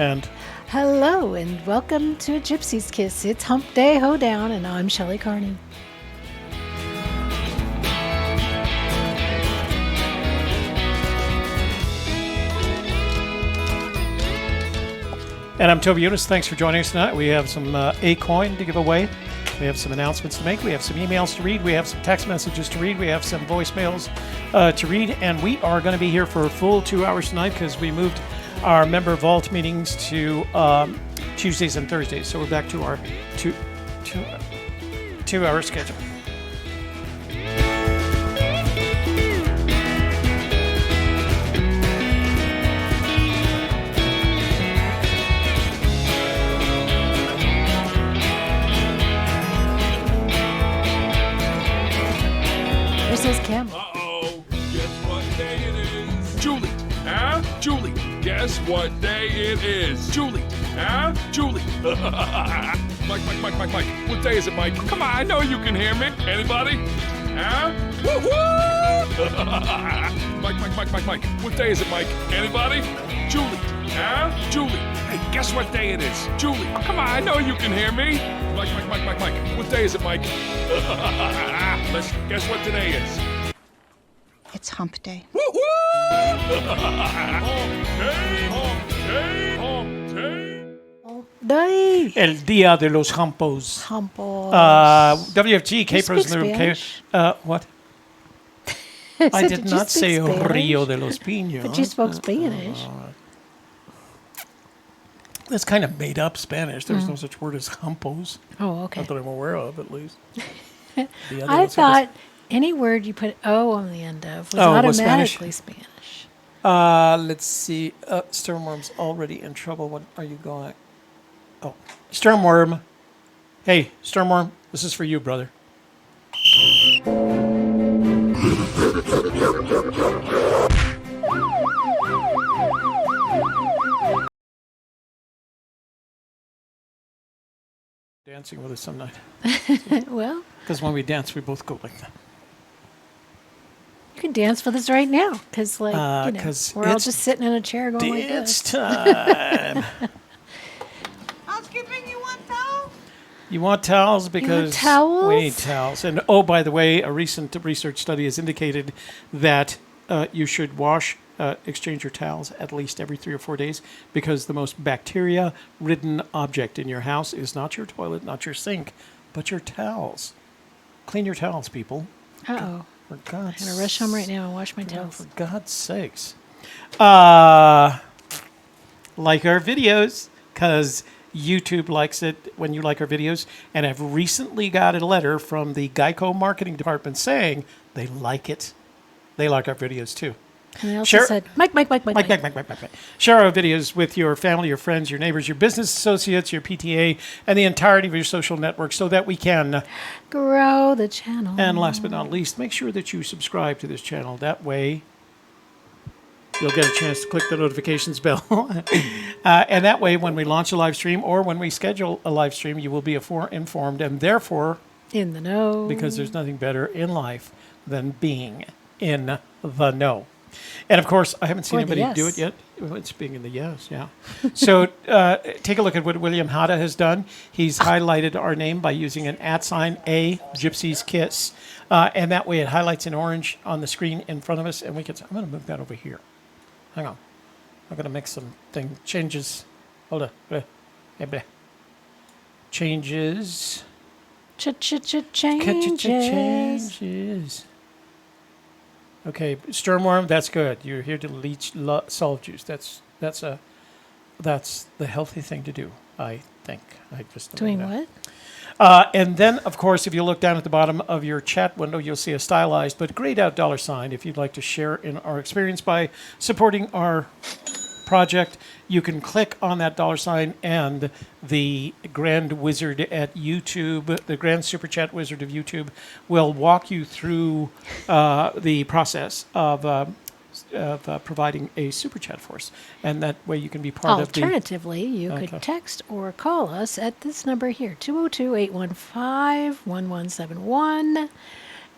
And hello, and welcome to Gypsy Kiss. It's Humpday, Hoedown, and I'm Shelley Carney. I'm Toby Younis. Thanks for joining us tonight. We have some A-Coin to give away. We have some announcements to make. We have some emails to read. We have some text messages to read. We have some voicemails to read. And we are going to be here for a full 2 hours tonight because we moved our member vault meetings to Tuesdays and Thursdays. So we're back to our two-hour schedule. Says Camel. Uh-oh, guess what day it is? Julie, Julie, guess what day it is? Julie, Julie. Mike, what day is it, Mike? Come on, I know you can hear me. Anybody? Woo-hoo! Mike, what day is it, Mike? Anybody? Julie, Julie. Hey, guess what day it is? Julie, come on, I know you can hear me. Mike, what day is it, Mike? Let's guess what today is. It's Hump Day. Woo-hoo! Day. El Día de los Humpos. Humpos. WFG, K-Pros in the room. What? I did not say Rio de los Pinos. But you spoke Spanish. That's kind of made up Spanish. There's no such word as humpos. Oh, okay. Not that I'm aware of, at least. I thought any word you put O on the end of was automatically Spanish. Let's see. Sternworm's already in trouble. What are you going? Oh, Sternworm. Hey, Sternworm, this is for you, brother. Dancing with us some night. Well, because when we dance, we both go like that. You can dance with us right now, because we're all just sitting in a chair going like this. Dance time. Housekeeping, you want towels? You want towels because we need towels. And oh, by the way, a recent research study has indicated that you should exchange your towels at least every 3 or 4 days, because the most bacteria-ridden object in your house is not your toilet, not your sink, but your towels. Clean your towels, people. Uh-oh. For God's I'm going to rush home right now and wash my towels. For God's sakes. Like our videos, because YouTube likes it when you like our videos, and I've recently got a letter from the Geico marketing department saying they like it. They like our videos, too. And they also said, Mike. Share our videos with your family, your friends, your neighbors, your business associates, your PTA, and the entirety of your social network so that we can grow the channel. And last but not least, make sure that you subscribe to this channel. That way, you'll get a chance to click the notifications bell. And that way, when we launch a live stream or when we schedule a live stream, you will be informed and therefore in the know. Because there's nothing better in life than being in the know. And, of course, I haven't seen anybody do it yet. Well, it's being in the yes, yeah. So take a look at what William Hada has done. He's highlighted our name by using an @ A, Gypsy's Kiss. And that way it highlights in orange on the screen in front of us. And we can. I'm going to move that over here. Hang on. I'm going to make some changes. Hold on. Changes. Changes. Okay, Sternworm, that's good. You're here to leach salt juice. That's the healthy thing to do, I think. I just doing what? And then, of course, if you look down at the bottom of your chat window, you'll see a stylized but grayed out $sign. If you'd like to share in our experience by supporting our project, you can click on that $sign, and the Grand Wizard at YouTube, the Grand Super Chat Wizard of YouTube, will walk you through the process of providing a super chat for us. And that way you can be part of the... Alternatively, you could text or call us at this number here, 202-815-1171.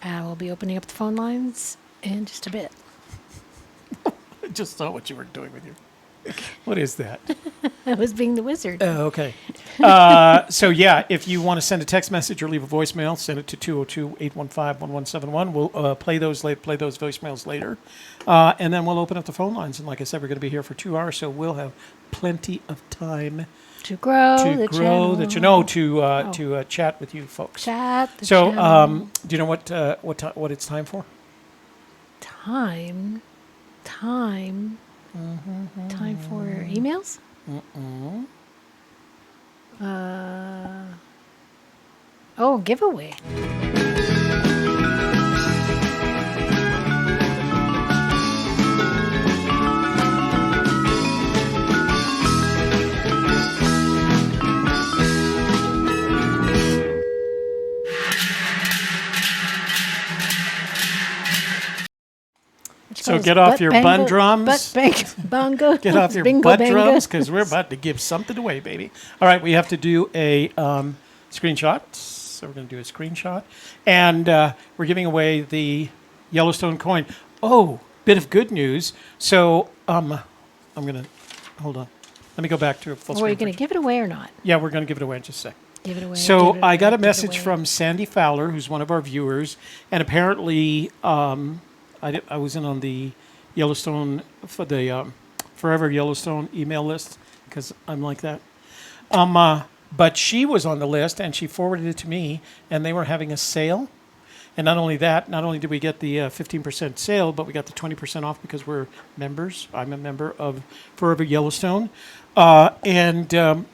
We'll be opening up the phone lines in just a bit. I just saw what you were doing with your... What is that? I was being the wizard. Oh, okay. So, yeah, if you want to send a text message or leave a voicemail, send it to 202-815-1171. We'll play those voicemails later. And then we'll open up the phone lines. And like I said, we're going to be here for 2 hours, so we'll have plenty of time to grow the channel. To chat with you folks. Chat the So, channel. do you know what it's time for? Time for emails? Giveaway. So get off your bun drums. Bongo. Get off your butt drums because we're about to give something away, baby. All right, we have to do a screenshot. So we're going to do a screenshot. And we're giving away the Yellowstone coin. Oh, bit of good news. So I'm going to, hold on. Let me go back to a full screen. Are you going to give it away or not? Yeah, we're going to give it away in just a sec. Give it away. So I got a message from Sandy Fowler, who's one of our viewers, and apparently I was in on the Yellowstone, for the Forever Yellowstone email list, because I'm like that. But she was on the list, and she forwarded it to me, and they were having a sale. And not only that, not only did we get the 15% sale, but we got the 20% off because we're members. I'm a member of Forever Yellowstone. And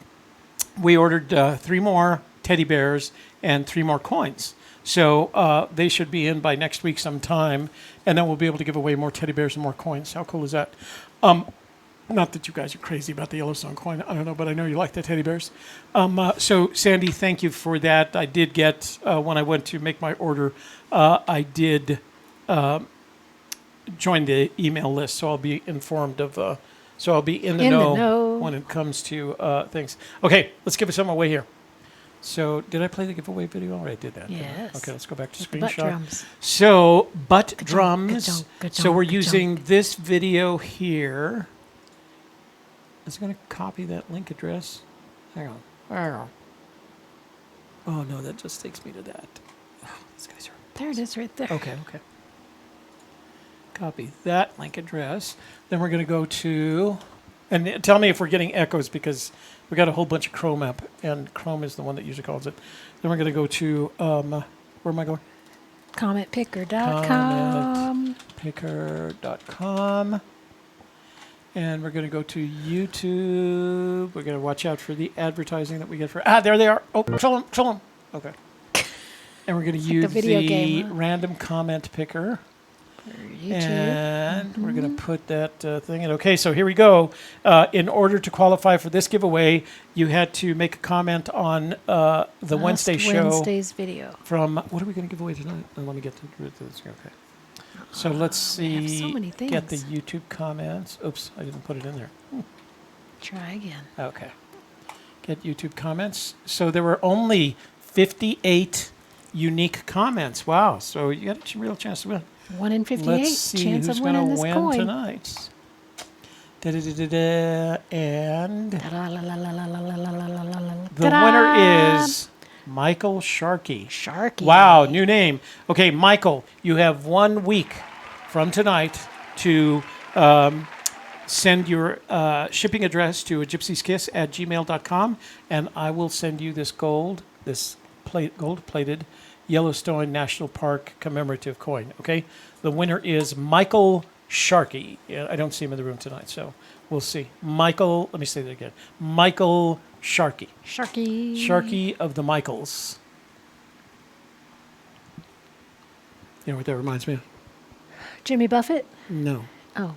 we ordered 3 more teddy bears and 3 more coins. So they should be in by next week sometime, and then we'll be able to give away more teddy bears and more coins. How cool is that? Not that you guys are crazy about the Yellowstone coin. I don't know, but I know you like the teddy bears. So, Sandy, thank you for that. I did get, when I went to make my order, I did join the email list, so I'll be informed of, so I'll be in the know when it comes to things. Okay, let's give something away here. So, did I play the giveaway video? Already did that. Yes. Okay, let's go back to screenshot. Butt drums. So, butt drums. Ka-chonk, So, we're ka-chonk. using this video here. Is it going to copy that link address? Hang on. Oh, no, that just takes me to that. Oh, these guys are... There it is right there. Okay. Copy that link address. Then we're going to go to... And tell me if we're getting echoes, because we got a whole bunch of Chrome app, and Chrome is the one that usually calls it. Then we're going to go to... where am I going? Commentpicker.com. Commentpicker.com. And we're going to go to YouTube. We're going to watch out for the advertising that we get for... there they are. Oh, kill them. Okay. And we're going to use the random comment picker. And we're going to put that thing in. Okay, so here we go. In order to qualify for this giveaway, you had to make a comment on the Wednesday's video. From... What are we going to give away tonight? Let me get to this. Okay. So let's see. so many things. Get the YouTube comments. Oops, I didn't put it in there. Try again. Okay. Get YouTube comments. So there were only 58 unique comments. Wow. So you got a real chance to win. 1 in 58. Let's see chance who's of going winning to this win coin. tonight. And the winner is Michael Sharkey. Wow, new name. Okay, Michael, you have 1 week from tonight to send your shipping address to a gypsykiss@gmail.com, and I will send you this gold-plated Yellowstone National Park commemorative coin. Okay, the winner is Michael Sharkey. Yeah, I don't see him in the room tonight, so we'll see. Michael, let me say that again. Michael Sharkey. Sharkey of the Michaels. You know what that reminds me of? Jimmy Buffett? No. Oh.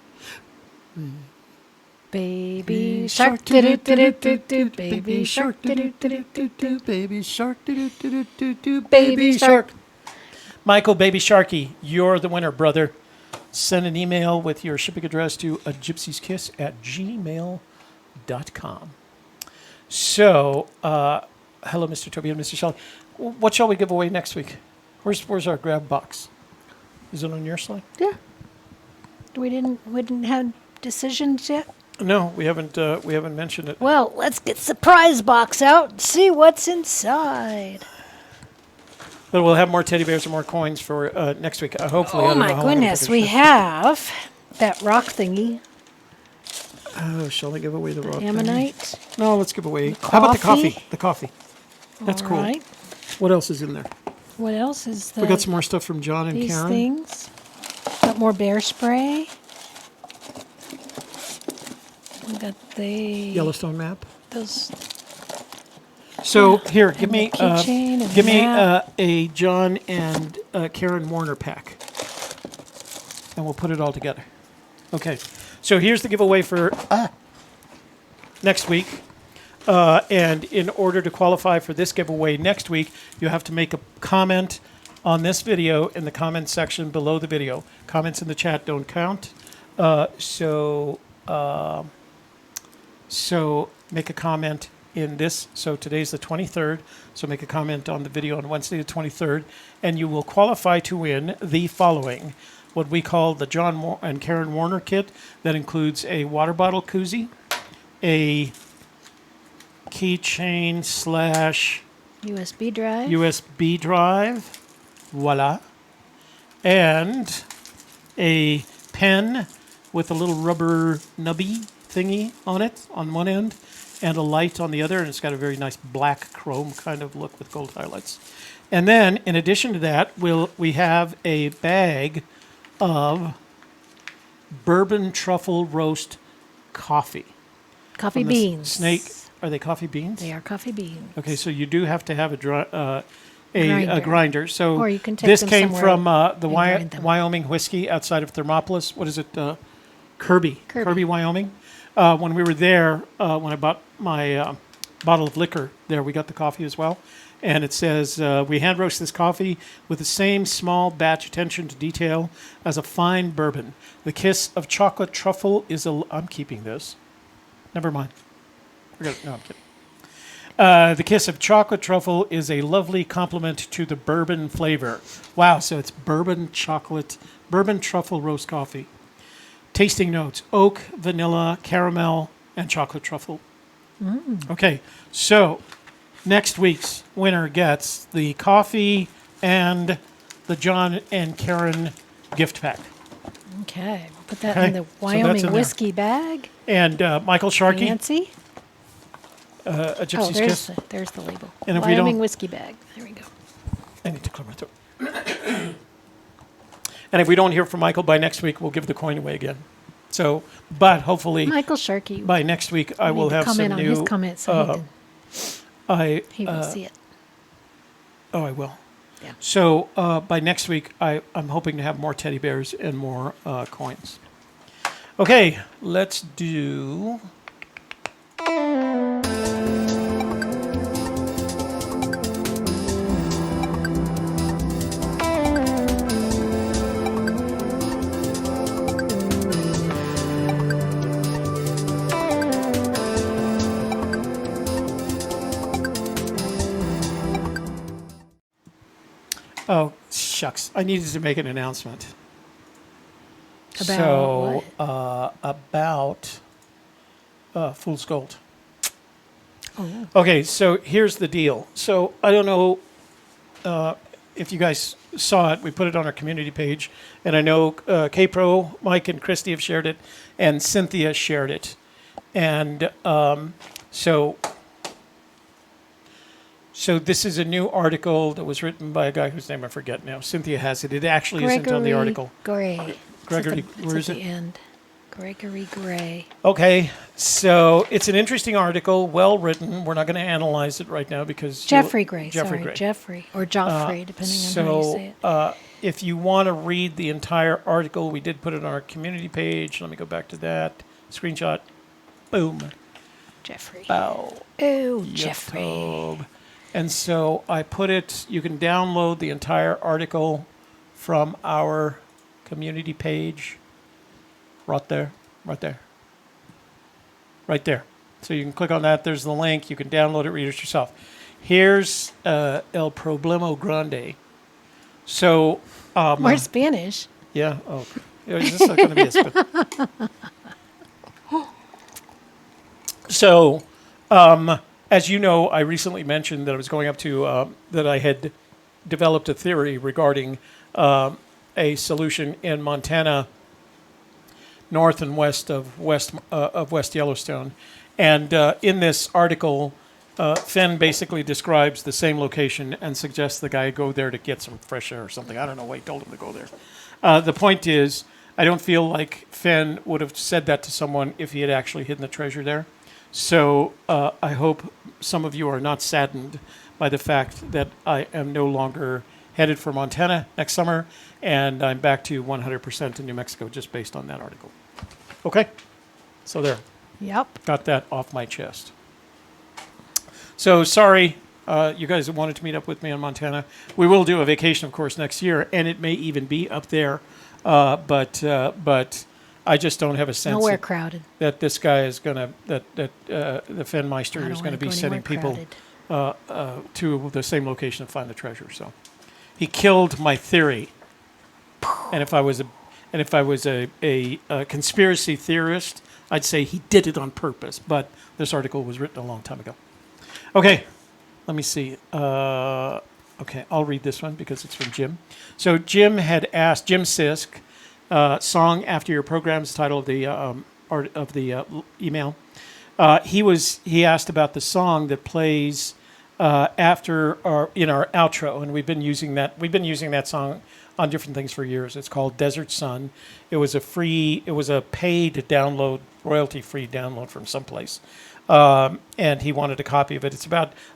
Baby shark, do-do-do-do-do-do, baby shark, do-do-do-do-do-do, baby shark, do-do-do-do-do-do, baby shark. Michael Baby Sharkey, you're the winner, brother. Send an email with your shipping address to a gypsyskiss@gmail.com. So, hello, Mr. Toby and Mr. Shelley. What shall we give away next week? Where's our grab box? Is it on your slide? Yeah. We didn't have decisions yet? No, we haven't mentioned it. Well, let's get the prize box out and see what's inside. But we'll have more teddy bears and more coins for next week. Hopefully. I Oh don't know my how long it'll goodness, take we us. have that rock thingy, Oh, shall I give away the rock? thing? ammonite. No, let's give away. How about the coffee? coffee? The coffee. That's All cool. right. What else is in there? What else is the? We got some more stuff from John and these Karen. things. Got more bear spray. We got the Yellowstone map. those. So here, give And me the keychain and give me map. a John and Karen Warner pack, and we'll put it all together. Okay. So here's the giveaway for next week. And in order to qualify for this giveaway next week, you have to make a comment on this video in the comment section below the video. Comments in the chat don't count. So make a comment in this. So today's the 23rd. So make a comment on the video on Wednesday the 23rd, and you will qualify to win the following: what we call the John and Karen Warner kit. That includes a water bottle koozie, a keychain / USB drive. USB drive, voila, and a pen with a little rubber nubby thingy on it on one end, and a light on the other, and it's got a very nice black chrome kind of look with gold highlights. And then, in addition to that, we have a bag of bourbon truffle roast coffee. Coffee from the beans. Snake. Are they coffee beans? They are coffee beans. Okay, so you do have to have a Grinder. grinder. So Or you can take this them came somewhere from the and grind them. Wyoming whiskey outside of Thermopolis. What is it? Kirby, Kirby. Wyoming. When we were there, when I bought my bottle of liquor there, we got the coffee as well. And it says, we hand roast this coffee with the same small batch attention to detail as a fine bourbon. The kiss of chocolate truffle is I'm keeping this. Never mind. Forget it. No, I'm kidding. The kiss of chocolate truffle is a lovely complement to the bourbon flavor. Wow, so it's bourbon truffle roast coffee. Tasting notes: oak, vanilla, caramel, and chocolate truffle. Okay, so next week's winner gets the coffee and the John and Karen gift pack. Okay, we'll put that Okay, in the so that's Wyoming in there. whiskey bag. And Michael Sharkey, Fancy. a Oh, Gypsy's there's Kiss. there's the label. And if we Wyoming don't- whiskey bag. There we go. I need to clear my throat. And if we don't hear from Michael by next week, we'll give the coin away again. So, but hopefully Michael Sharkey. by next week I will have some comment on new. his comment so he will see it. Oh, I will. Yeah. So by next week, I'm hoping to have more teddy bears and more coins. Okay, let's do. Oh, shucks. I needed to make an announcement. About About Fool's Gold. Oh. Okay, so here's the deal. So I don't know if you guys saw it. We put it on our community page, and I know K-Pro, Mike, and Christy have shared it, and Cynthia shared it. And so this is a new article that was written by a guy whose name I forget now. Cynthia has it. It actually isn't on the article. Gray. Gregory, it's where is at it? the end. Gregory Gray. Okay, so it's an interesting article, well written. We're not going to analyze it right now because Jeffrey Gray. Jeffrey sorry, Gray. Jeffrey or Joffrey, depending on how you say it. If you want to read the entire article, we did put it on our community page. Let me go back to that screenshot. Boom. Jeffrey. Bow. Oh, Jeffrey. YouTube. And so I put it. You can download the entire article from our community page. Right there, right there, right there. So you can click on that. There's the link. You can download it, read it yourself. Here's El Problema Grande. So, More Spanish. yeah. Oh, is this going to be a spin? So, as you know, I recently mentioned that I was going up to, that I had developed a theory regarding a solution in Montana, north and west of West Yellowstone. And in this article, Fenn basically describes the same location and suggests the guy go there to get some fresh air or something. I don't know why he told him to go there. The point is, I don't feel like Fenn would have said that to someone if he had actually hidden the treasure there. So I hope some of you are not saddened by the fact that I am no longer headed for Montana next summer, and I'm back to 100% in New Mexico just based on that article. Okay? So there. Yep. Got that off my chest. So sorry, you guys that wanted to meet up with me in Montana. We will do a vacation, of course, next year, and it may even be up there. But I just don't have a sense Nowhere crowded. that this guy is going to, the Fennmeister I is don't going to wanna be go sending people crowded. to the same location to find the treasure. So he killed my theory. And if I was a conspiracy theorist, I'd say he did it on purpose. But this article was written a long time ago. Okay, let me see. Okay, I'll read this one because it's from Jim. So Jim had asked, Jim Sisk, song after your program's title of the email. He asked about the song that plays after or in our outro, and we've been using that song on different things for years. It's called Desert Sun. It was a paid download, royalty-free download from someplace. And he wanted a copy of it.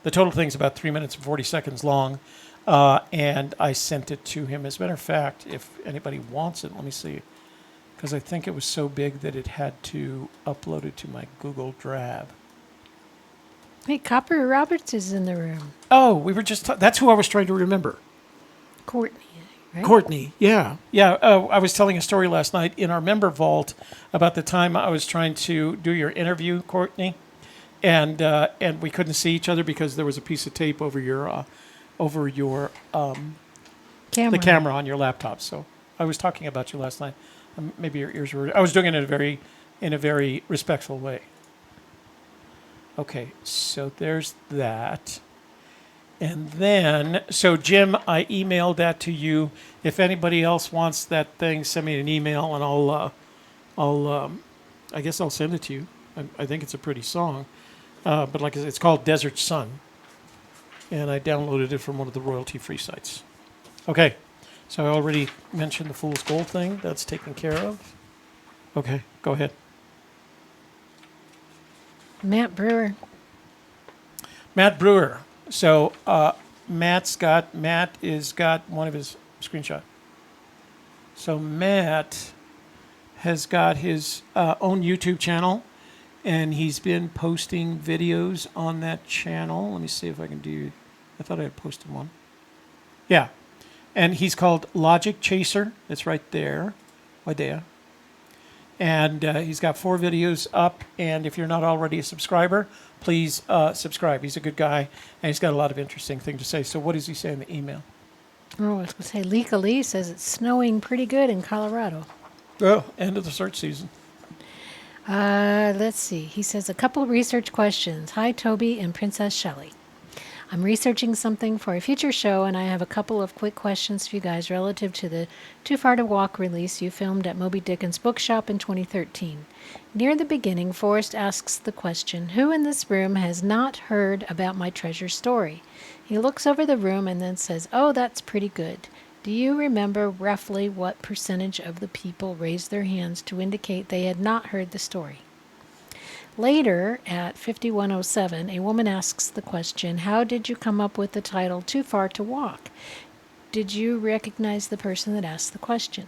The total thing's about 3 minutes and 40 seconds long. And I sent it to him. As a matter of fact, if anybody wants it, let me see. Because I think it was so big that it had to upload it to my Google Drive. Hey, Copper Roberts is in the room. Oh, that's who I was trying to remember. Courtney, right? Courtney, yeah. I was telling a story last night in our member vault about the time I was trying to do your interview, Courtney, and we couldn't see each other because there was a piece of tape over your the camera on your laptop. So I was talking about you last night. Maybe your ears were. I was doing it in a very respectful way. Okay, so there's that. And then, so Jim, I emailed that to you. If anybody else wants that thing, send me an email, and I guess I'll send it to you. I think it's a pretty song, but like I said, it's called Desert Sun, and I downloaded it from one of the royalty-free sites. Okay, so I already mentioned the Fool's Gold thing. That's taken care of. Okay, go ahead. Matt Brewer. So Matt's got one of his screenshot. So Matt has got his own YouTube channel, and he's been posting videos on that channel. Let me see if I can do. I thought I had posted one. Yeah, and he's called Logic Chaser. It's right there, And he's got 4 videos up, and if you're not already a subscriber, please subscribe. He's a good guy, and he's got a lot of interesting things to say. So what does he say in the email? Oh, I was going to say, Lika Lee says it's snowing pretty good in Colorado. Oh, end of the search season. Let's see. He says, a couple of research questions. Hi, Toby and Princess Shelley. I'm researching something for a future show, and I have a couple of quick questions for you guys relative to the Too Far to Walk release you filmed at Moby Dickens Bookshop in 2013. Near the beginning, Forrest asks the question, who in this room has not heard about my treasure story? He looks over the room and then says, oh, that's pretty good. Do you remember roughly what percentage of the people raised their hands to indicate they had not heard the story? Later, at 5107, a woman asks the question, how did you come up with the title Too Far to Walk? Did you recognize the person that asked the question?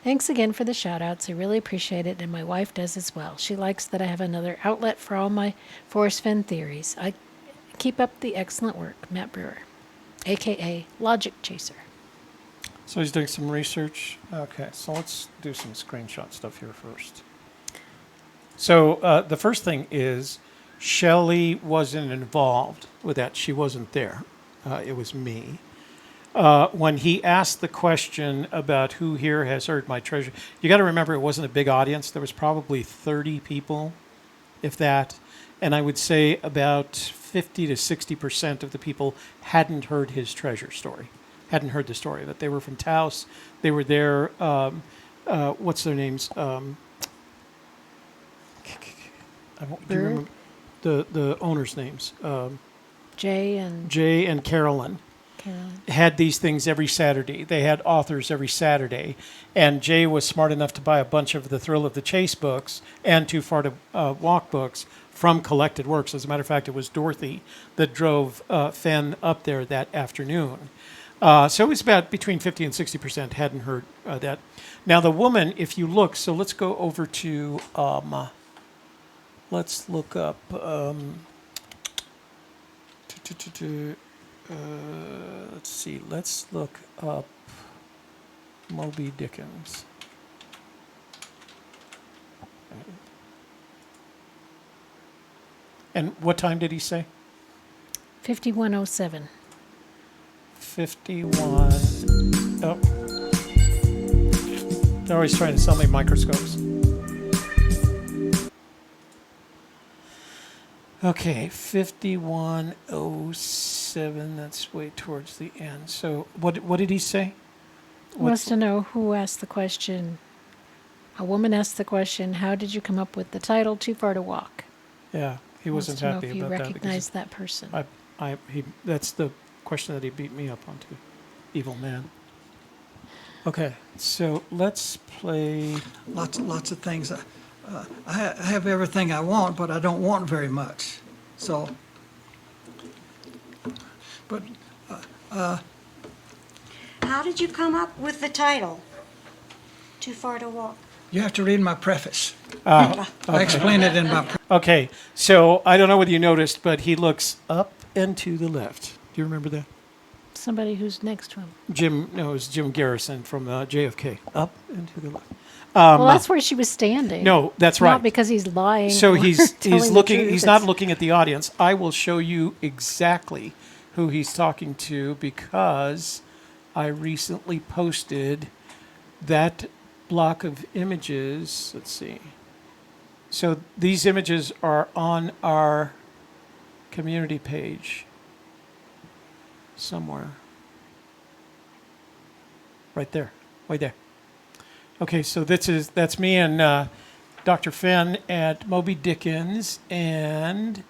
Thanks again for the shout-outs. I really appreciate it, and my wife does as well. She likes that I have another outlet for all my Forrest Fenn theories. I keep up the excellent work, Matt Brewer, a.k.a. Logic Chaser. So he's doing some research. Okay, so let's do some screenshot stuff here first. So the first thing is Shelley wasn't involved with that. She wasn't there. It was me. When he asked the question about who here has heard my treasure, you got to remember it wasn't a big audience. There was probably 30 people, if that. And I would say about 50 to 60% of the people hadn't heard his treasure story, hadn't heard the story, that they were from Taos. They were there. What's their names? I won't, do you Bird? remember the owners' names? Jay and Jay and Carolyn Carolyn. had these things every Saturday. They had authors every Saturday. And Jay was smart enough to buy a bunch of the Thrill of the Chase books and Too Far to Walk books from Collected Works. As a matter of fact, it was Dorothy that drove Fenn up there that afternoon. So it was about between 50 and 60% hadn't heard that. Now, the woman, if you look, so let's go over to, let's look up, let's see, let's look up Moby Dickens. And what time did he say? 5107. 51. Oh. They're always trying to sell me microscopes. Okay, 5107. That's way towards the end. So what did he say? Wants to know who asked the question. A woman asked the question, how did you come up with the title Too Far to Walk? Yeah, he Wants wasn't to know happy if you about that. recognize that person. That's the question that he beat me up onto. Evil man. Okay, so let's play. Lots of things. I have everything I want, but I don't want very much. So, but How did you come up with the title? Too Far to Walk. you have to read my preface. I explain it in my preface. Okay, so I don't know whether you noticed, but he looks up and to the left. Do you remember that? Somebody who's next to him. It was Jim Garrison from JFK. Up and to the left. Well, that's where she was standing. No, that's right. Not because he's lying. So or he's telling the looking. truth. He's not It's- looking at the audience. I will show you exactly who he's talking to because I recently posted that block of images. Let's see. So these images are on our community page somewhere. Right there. Right there. Okay, so that's me and Dr. Fenn at Moby Dickens, and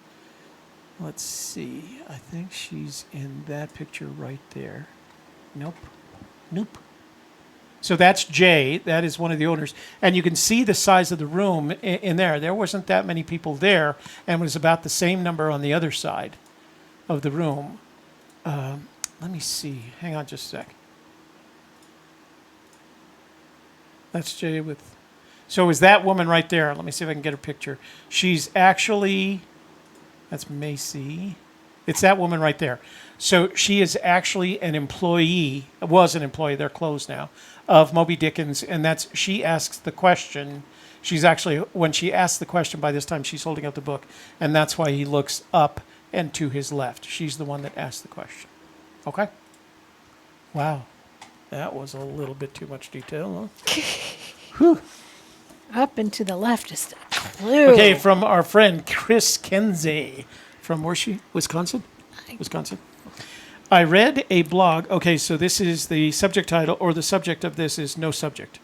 let's see, I think she's in that picture right there. Nope. So that's Jay. That is one of the owners, and you can see the size of the room in there. There wasn't that many people there, and it was about the same number on the other side of the room. Let me see. Hang on just a sec. That's Jay with. So is that woman right there? Let me see if I can get her picture. She's actually. That's Macy. It's that woman right there. So she is actually an employee. Was an employee. They're closed now. Of Moby Dickens, and she asks the question. She's actually when she asks the question. By this time, she's holding up the book, and that's why he looks up and to his left. She's the one that asked the question. Okay. Wow. That was a little bit too much detail, huh? Up and to the left is a clue. Okay, from our friend Chris Kenzie. From where's she? Wisconsin? Wisconsin. I read a blog. Okay, so this is the subject title, or the subject of this is no subject.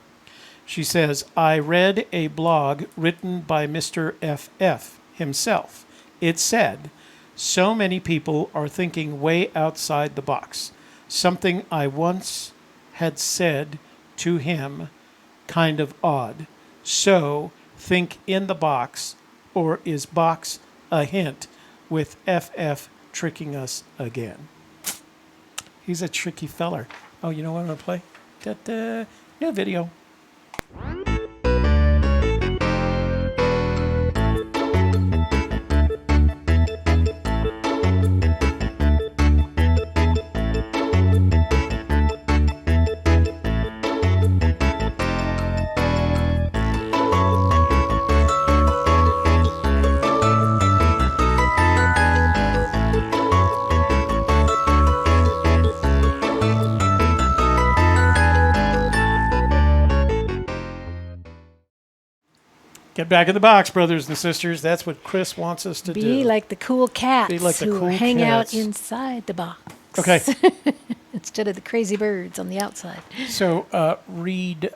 She says, I read a blog written by Mr. FF himself. It said, so many people are thinking way outside the box. Something I once had said to him, kind of odd. So, think in the box, or is box a hint with FF tricking us again? He's a tricky feller. Oh, you know what I'm going to play? Da-da. Yeah, video. Get back in the box, brothers and sisters. That's what Chris wants us to do. Be like the cool cats Be like the who cool hang cats. out inside the box. Okay. Instead of the crazy birds on the outside. So read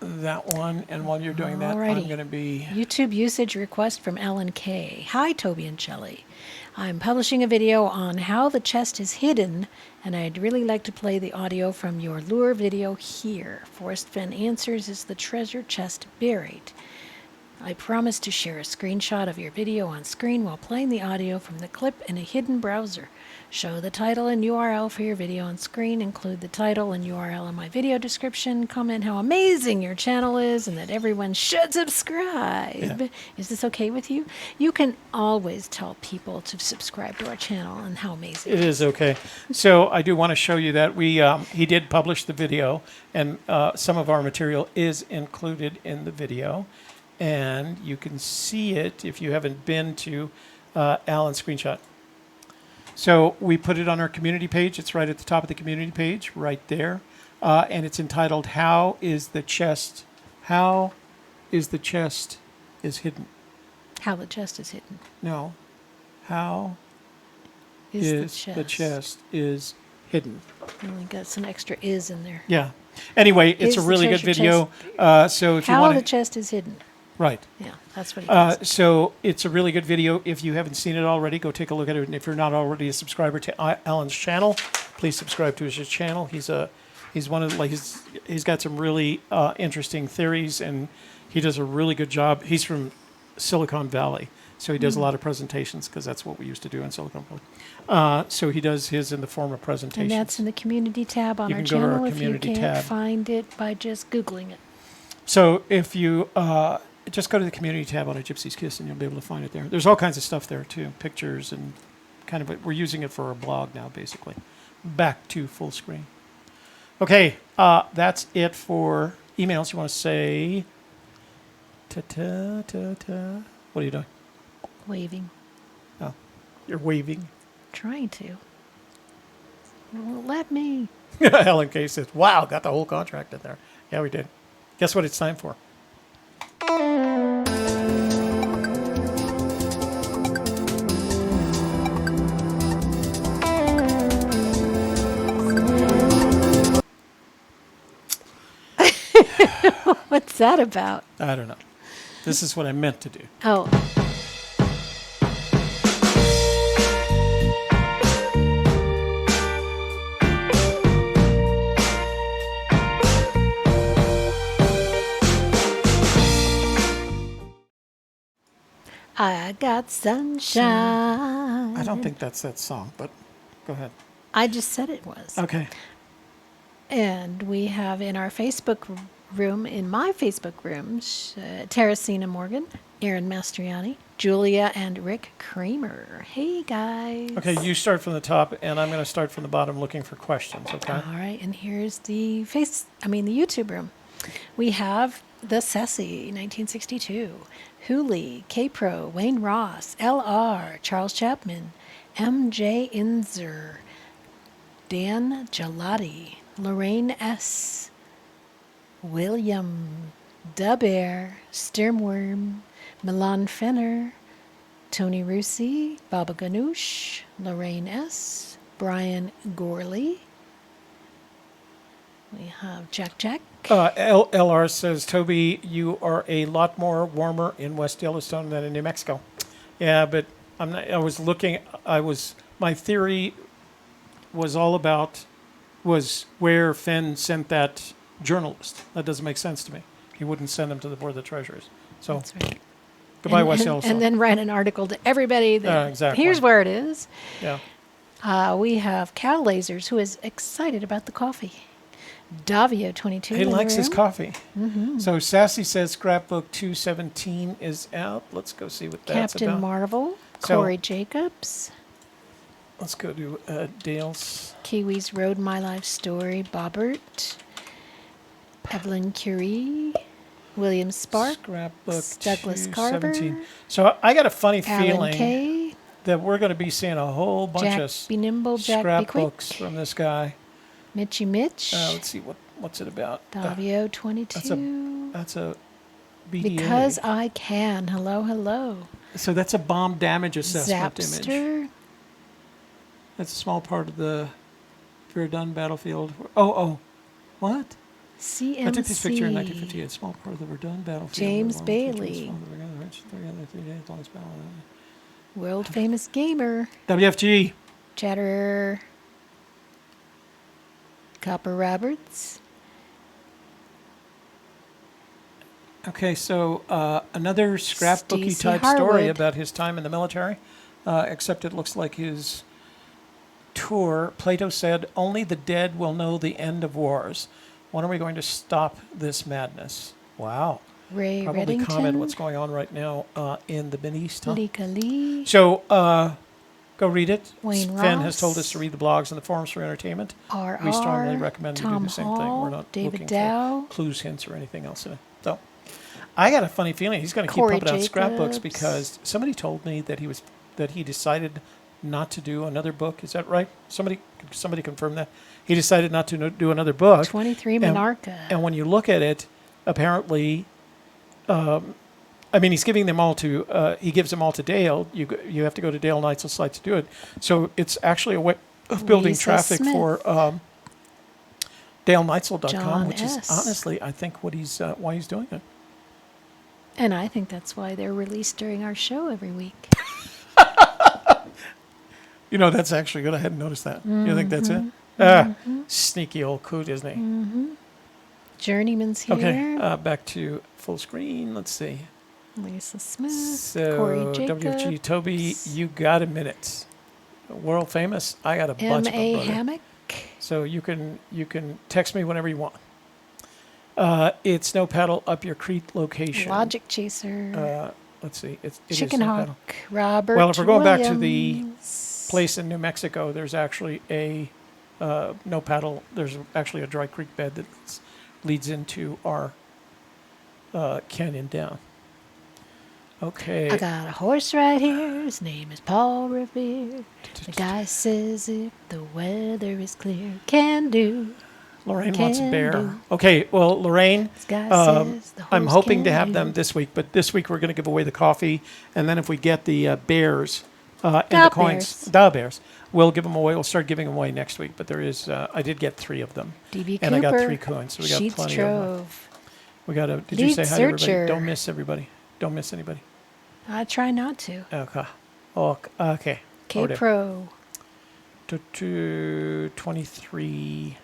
that one, and while you're doing that, I'm Alrighty. going to be... YouTube usage request from Alan K. Hi, Toby and Shelley. I'm publishing a video on how the chest is hidden, and I'd really like to play the audio from your lure video here. Forrest Fenn answers, is the treasure chest buried? I promise to share a screenshot of your video on screen while playing the audio from the clip in a hidden browser. Show the title and URL for your video on screen. Include the title and URL in my video description. Comment how amazing your channel is and that everyone should subscribe. Yeah. Is this okay with you? You can always tell people to subscribe to our channel and how amazing It is okay. So I do want to show you that he did publish the video, and some of our material is included in the video. And you can see it if you haven't been to Alan's screenshot. So we put it on our community page. It's right at the top of the community page, right there. And it's entitled, How is the Chest is Hidden? how the chest is hidden. No. How Is the chest is hidden? We only got some extra is in there. Yeah. Anyway, it's Is a the really good treasure video. So if you How want the to... chest is hidden. Right. Yeah, that's what he does. So it's a really good video. If you haven't seen it already, go take a look at it. And if you're not already a subscriber to Alan's channel, please subscribe to his channel. He's one of he's got some really interesting theories, and he does a really good job. He's from Silicon Valley, so he does a lot of presentations because that's what we used to do in Silicon Valley. So he does his in the form of And presentations. that's in the community tab on You our can go to our channel if you community can't tab. find it by just Googling it. So if you just go to the community tab on a Gypsy Kiss, and you'll be able to find it there. There's all kinds of stuff there too, pictures and kind of. We're using it for our blog now, basically. Back to full screen. Okay, that's it for emails. You want to say? Ta-ta. What are you doing? Waving. Oh, you're waving. Trying to. It won't let me. Helen K says, "Wow, got the whole contract in there." Yeah, we did. Guess what? It's time for. What's that about? I don't know. This is what I meant to do. Oh. I got sunshine. I don't think that's that song, but go ahead. I just said it was. Okay. And we have in our Facebook room, in my Facebook room, Teresina Morgan, Aaron Mastriani, Julia, and Rick Kramer. Hey, guys. Okay, you start from the top, and I'm going to start from the bottom looking for questions, okay? All right, and here's the the YouTube room. We have the Ceci, 1962, Hooley, K-Pro, Wayne Ross, LR, Charles Chapman, MJ Inzer, Dan Gelati, Lorraine S., William Dubair, Sturmworm, Milan Fenner, Tony Russi, Baba Ganoush, Lorraine S., Brian Gorley. We have Jack. LR says, Toby, you are a lot more warmer in West Yellowstone than in New Mexico. Yeah, but I'm not. My theory was where Fenn sent that journalist. That doesn't make sense to me. He wouldn't send them to where the treasure is. So That's right. goodbye, West Yellowstone. And then write an article to everybody that exactly. Here's where it is. Yeah. We have Cal Lasers, who is excited about the coffee. Davio 22. He in the likes his room. coffee. Mm-hmm. So Sassy says Scrapbook 217 is out. Let's go see what that's Captain about. Marvel, So- Corey Jacobs, Let's go to Dale's. Kiwis Road My Life Story, Bobbert, Evelyn Curie, William Spark, Scrapbook Douglas 217. Carver, So I got a funny Alan feeling K., that we're going to be seeing a whole bunch Jack of Be Nimble, Jack Be Quick, scrapbooks from this guy. Mitchy Mitch, Let's see what's it about. Davio 22. That's a BDA. Because I can. Hello, hello. So that's a bomb damage assessment image. Zapster. That's a small part of the Verdun battlefield. Oh, what? CMC. I took this picture in 1958. Small part of the Verdun battlefield. James Bailey. World famous gamer. WFG. Chatterer. Copper Roberts. Okay, so another scrapbooky Stacey type story Harwood. about his time in the military, except it looks like his tour. Plato said, "Only the dead will know the end of wars. When are we going to stop this madness?" Wow. Ray Probably Reddington. comment what's going on right now in the Mideast. Huh? Lika Lee. So go read it. Wayne Fenn Ross. has told us to read the blogs and the forums for entertainment. R.R. We strongly recommend you do Tom the same thing. Hall, We're not David looking Dow. for clues, hints, or anything else in it. So I got a funny feeling he's going to keep Corey pumping out scrapbooks Jacobs. because somebody told me that he decided not to do another book. Is that right? Somebody confirm that. He decided not to do another book. 23 And- Monarcha. And when you look at it, apparently, I mean, he's giving them all to. He gives them all to Dale. You have to go to Dale Neitzel's site to do it. So it's actually a way of building Lisa traffic Smith. for DaleNeitzel.com, John which S. is honestly, I think, what he's why he's doing it. And I think that's why they're released during our show every week. You know, that's actually good. I hadn't noticed that. You think that's it? Sneaky old coot, isn't he? Journeyman's here. Okay, back to full screen. Let's see. Lisa Smith. So, Corey Jacobs. WFG, Toby, you got a minute. World famous. I got a bunch of them, M.A. brother. Hammock. So you can text me whenever you want. It's Snow Paddle up your Crete location. Logic Chaser. Let's see. It is Chicken Snow Paddle. Hawk. Robert Well, if we're going back to the Williams. place in New Mexico, there's actually a no paddle. There's actually a dry creek bed that leads into our canyon down. Okay. I got a horse right here. His name is Paul Revere. The guy says if the weather is clear, can do. Lorraine wants a Can bear. do. Okay, well, Lorraine, This guy says the I'm horse hoping to can have do. them this week, but this week we're going to give away the coffee, and then if we get the bears and the Da coins, bears, we'll give them away. We'll start giving them away next week, but there is, I did get 3 of them, D.B. and Cooper. I got 3 coins, so we got Sheets plenty of them. Trove. We got to, did you Lead say hi to searcher. everybody? Don't miss everybody. Don't miss anybody. I try not to. Okay. Oh, okay. K Pro. 23,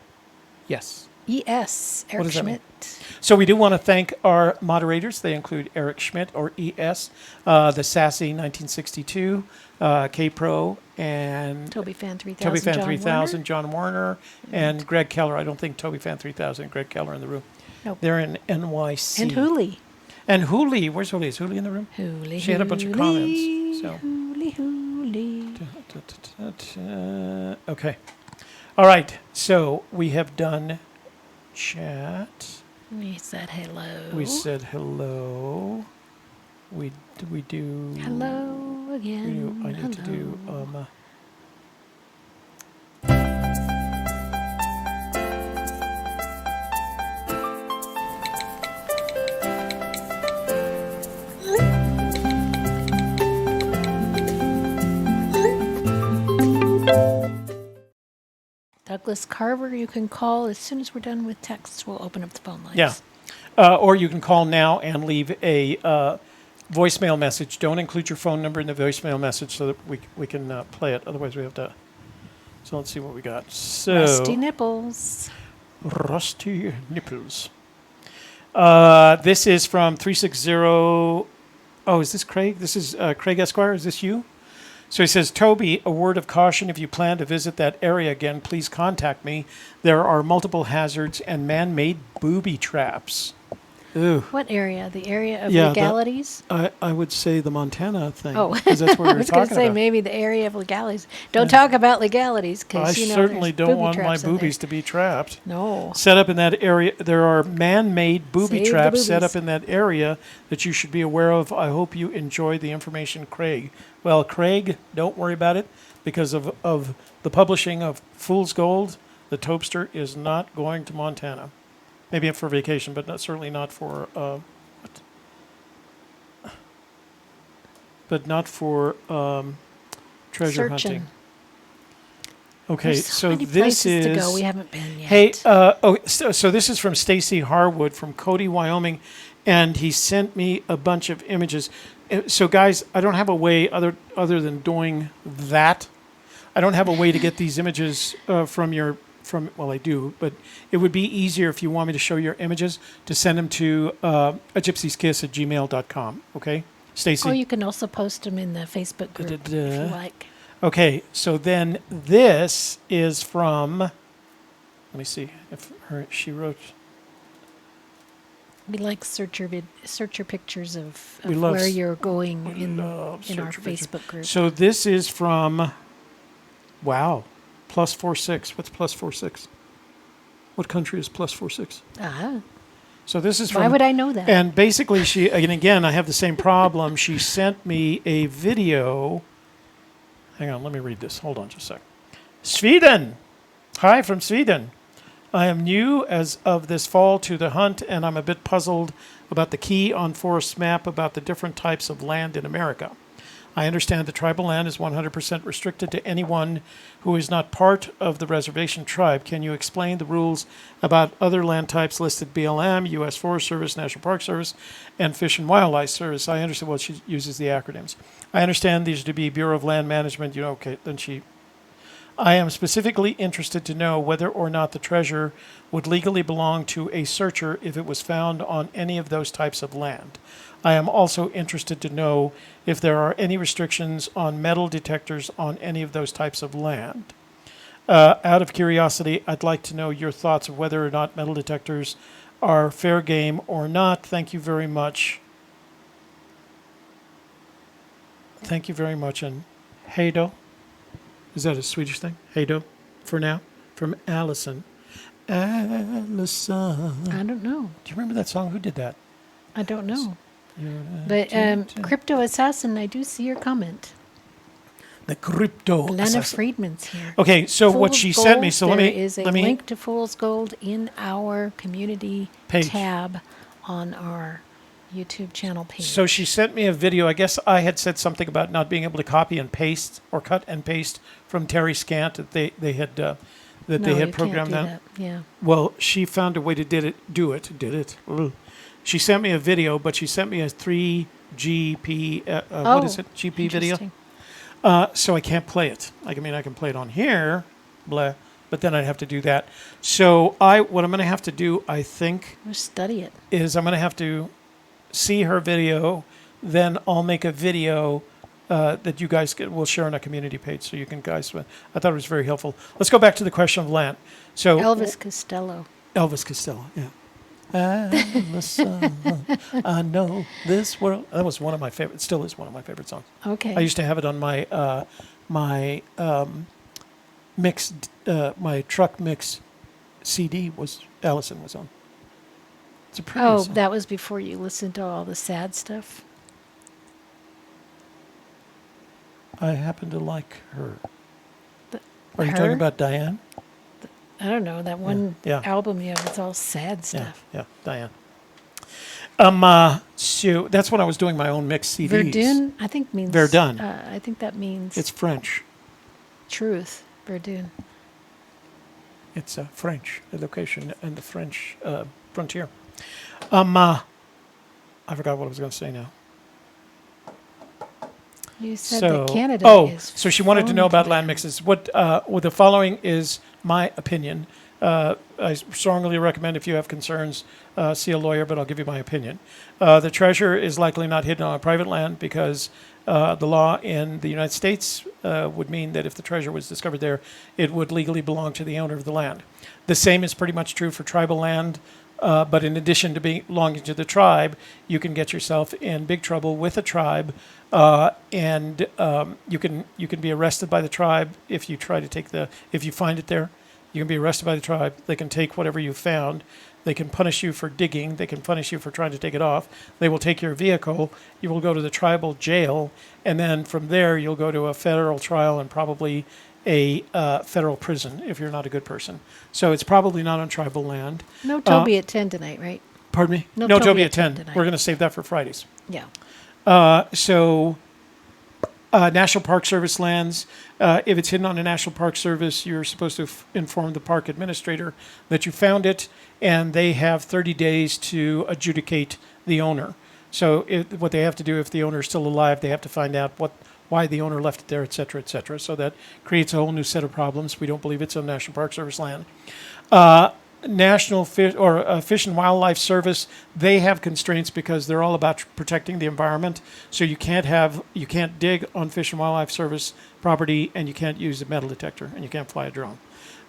yes. ES. What Eric does that mean? Schmidt. So we do want to thank our moderators. They include Eric Schmidt, or ES, the Sassy 1962, K-Pro, and Toby Fan 3000. Toby Fan John 3000, Warner. John Warner, and Greg Keller. I don't think Toby Fan 3000 and Greg Keller in the room. Nope. They're in NYC. And Hooli. And Hooli. Where's Hooli? Is Hooli in the room? Hooli. She had a bunch of comments. So. Hooli, Hooli. Okay. All right. So we have done chat. We said hello. We said hello. We do. hello We again. do, I need to do. Hello. Douglas Carver, you can call as soon as we're done with texts. We'll open up the phone lines. Yeah. Or you can call now and leave a voicemail message. Don't include your phone number in the voicemail message so that we can play it. Otherwise, we have to. So let's see what we got. So Rusty Nipples. Rusty Nipples. This is from 360. Oh, is this Craig? This is Craig Esquire. Is this you? So he says, Toby, a word of caution. If you plan to visit that area again, please contact me. There are multiple hazards and man-made booby traps. Ooh. What area? The area of Yeah, the- legalities? I would say the Montana thing. Oh, because that's what I we were was going to talking say about. maybe the area of legalities. Don't talk about legalities I because you know certainly there's don't booby want my traps in there. boobies to be trapped. No. Set up in that area. There are man-made booby Save the traps set boobies. up in that area that you should be aware of. I hope you enjoy the information, Craig. Well, Craig, don't worry about it because of the publishing of Fool's Gold. The Topster is not going to Montana. Maybe for vacation, but certainly not for but not for treasure Searching. hunting. Okay, There's so many this places is. to go we haven't been yet. Hey, so this is from Stacy Harwood from Cody, Wyoming, and he sent me a bunch of images. So, guys, I don't have a way other than doing that. I don't have a way to get these images well, I do, but it would be easier if you want me to show your images to send them to a gypsyskiss@gmail.com. Okay, Stacy? Or you can also post them in the Facebook group if you like. Okay, so then this is from, let me see if she wrote. We like search your pictures of We love where you're going in our search your picture. Facebook group. So this is from, wow, +46. What's +46? What country is +46? So this is from. Why would I know that? And basically she, and again, I have the same problem. She sent me a video. Hang on, let me read this. Hold on just a sec. Sweden. Hi from Sweden. I am new as of this fall to the hunt, and I'm a bit puzzled about the key on Forrest's map about the different types of land in America. I understand the tribal land is 100% restricted to anyone who is not part of the reservation tribe. Can you explain the rules about other land types listed BLM, U.S. Forest Service, National Park Service, and Fish and Wildlife Service? I understand. Well, she uses the acronyms. I understand these to be Bureau of Land Management. Okay, then she... I am specifically interested to know whether or not the treasure would legally belong to a searcher if it was found on any of those types of land. I am also interested to know if there are any restrictions on metal detectors on any of those types of land. Out of curiosity, I'd like to know your thoughts of whether or not metal detectors are fair game or not. Thank you very much. Thank you very much. And Hoedown. Is that a Swedish thing? Hoedown, for now, from Allison. Allison. I don't know. Do you remember that song? Who did that? I don't know. But Crypto Assassin, I do see your comment. The crypto. Lana assassin. Friedman's here. Okay, so what she sent me. So there let me. is a let me. link to Fool's Gold in our community Page. tab on our YouTube channel page. So she sent me a video. I guess I had said something about not being able to copy and paste or cut and paste from Terry Scant that they had programmed that. Yeah. Well, she found a way to do it. Ugh. She sent me a video, but she sent me a 3GP. What is it? GP video. So I can't play it. I can play it on here, blah, but then I'd have to do that. So what I'm going to have to do, I think, We'll study it. is I'm going to have to see her video, then I'll make a video that you guys will share on a community page, so you can guys. I thought it was very helpful. Let's go back to the question of land. So Elvis Costello. Yeah. I know this world. That was one of my favorite. Still is one of my favorite songs. Okay. I used to have it on my my truck mix CD. Allison was on. It's a pretty song. That was before you listened to all the sad stuff. I happen to like her. Are you talking about Diane? I don't know, that one Yeah. album you have, it's all sad stuff. Yeah, Diane. So that's when I was doing my own mix CDs. Verdun, I think means... Verdun. I think that means... It's French. truth, Verdun. It's French, a location in the French frontier. I forgot what I was going to say now. You said that Canada is... so she wanted to know about land mixes. What the following is my opinion. I strongly recommend, if you have concerns, see a lawyer, but I'll give you my opinion. The treasure is likely not hidden on private land because the law in the United States would mean that if the treasure was discovered there, it would legally belong to the owner of the land. The same is pretty much true for tribal land, but in addition to belonging to the tribe, you can get yourself in big trouble with a tribe, and you can be arrested by the tribe if you try to if you find it there. You can be arrested by the tribe. They can take whatever you found. They can punish you for digging. They can punish you for trying to take it off. They will take your vehicle. You will go to the tribal jail, and then from there you'll go to a federal trial and probably a federal prison if you're not a good person. So it's probably not on tribal land. No Toby at 10 tonight, right? Pardon me? No No Toby Toby at at 10. 10 tonight. We're going to save that for Fridays. Yeah. So National Park Service lands, if it's hidden on a National Park Service, you're supposed to inform the park administrator that you found it, and they have 30 days to adjudicate the owner. So what they have to do, if the owner is still alive, they have to find out why the owner left it there, et cetera, et cetera. So that creates a whole new set of problems. We don't believe it's on National Park Service land. National Fish and Wildlife Service, they have constraints because they're all about protecting the environment. So you can't dig on Fish and Wildlife Service property, and you can't use a metal detector, and you can't fly a drone.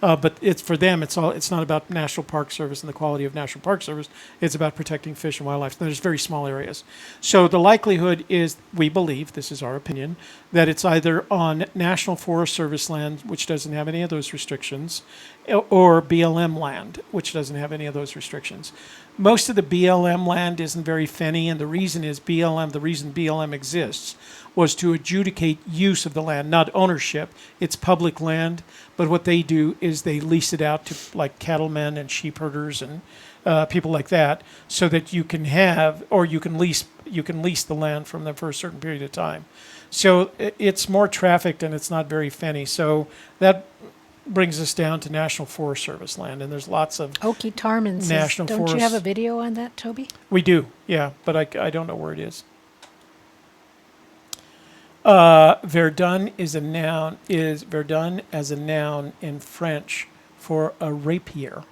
But it's for them. It's not about National Park Service and the quality of National Park Service. It's about protecting fish and wildlife. There's very small areas. So the likelihood is, we believe, this is our opinion, that it's either on National Forest Service land, which doesn't have any of those restrictions, or BLM land, which doesn't have any of those restrictions. Most of the BLM land isn't very fenny, and the reason BLM exists was to adjudicate use of the land, not ownership. It's public land, but what they do is they lease it out to like cattlemen and sheep herders and people like that, so that you can lease the land from them for a certain period of time. So it's more trafficked and it's not very fenny. So that brings us down to National Forest Service land, and there's lots of Okie Tarman says, National don't Forest. you have a video on that, Toby? We do, yeah, but I don't know where it is. Verdun is a noun. Is verdun as a noun in French for a rapier?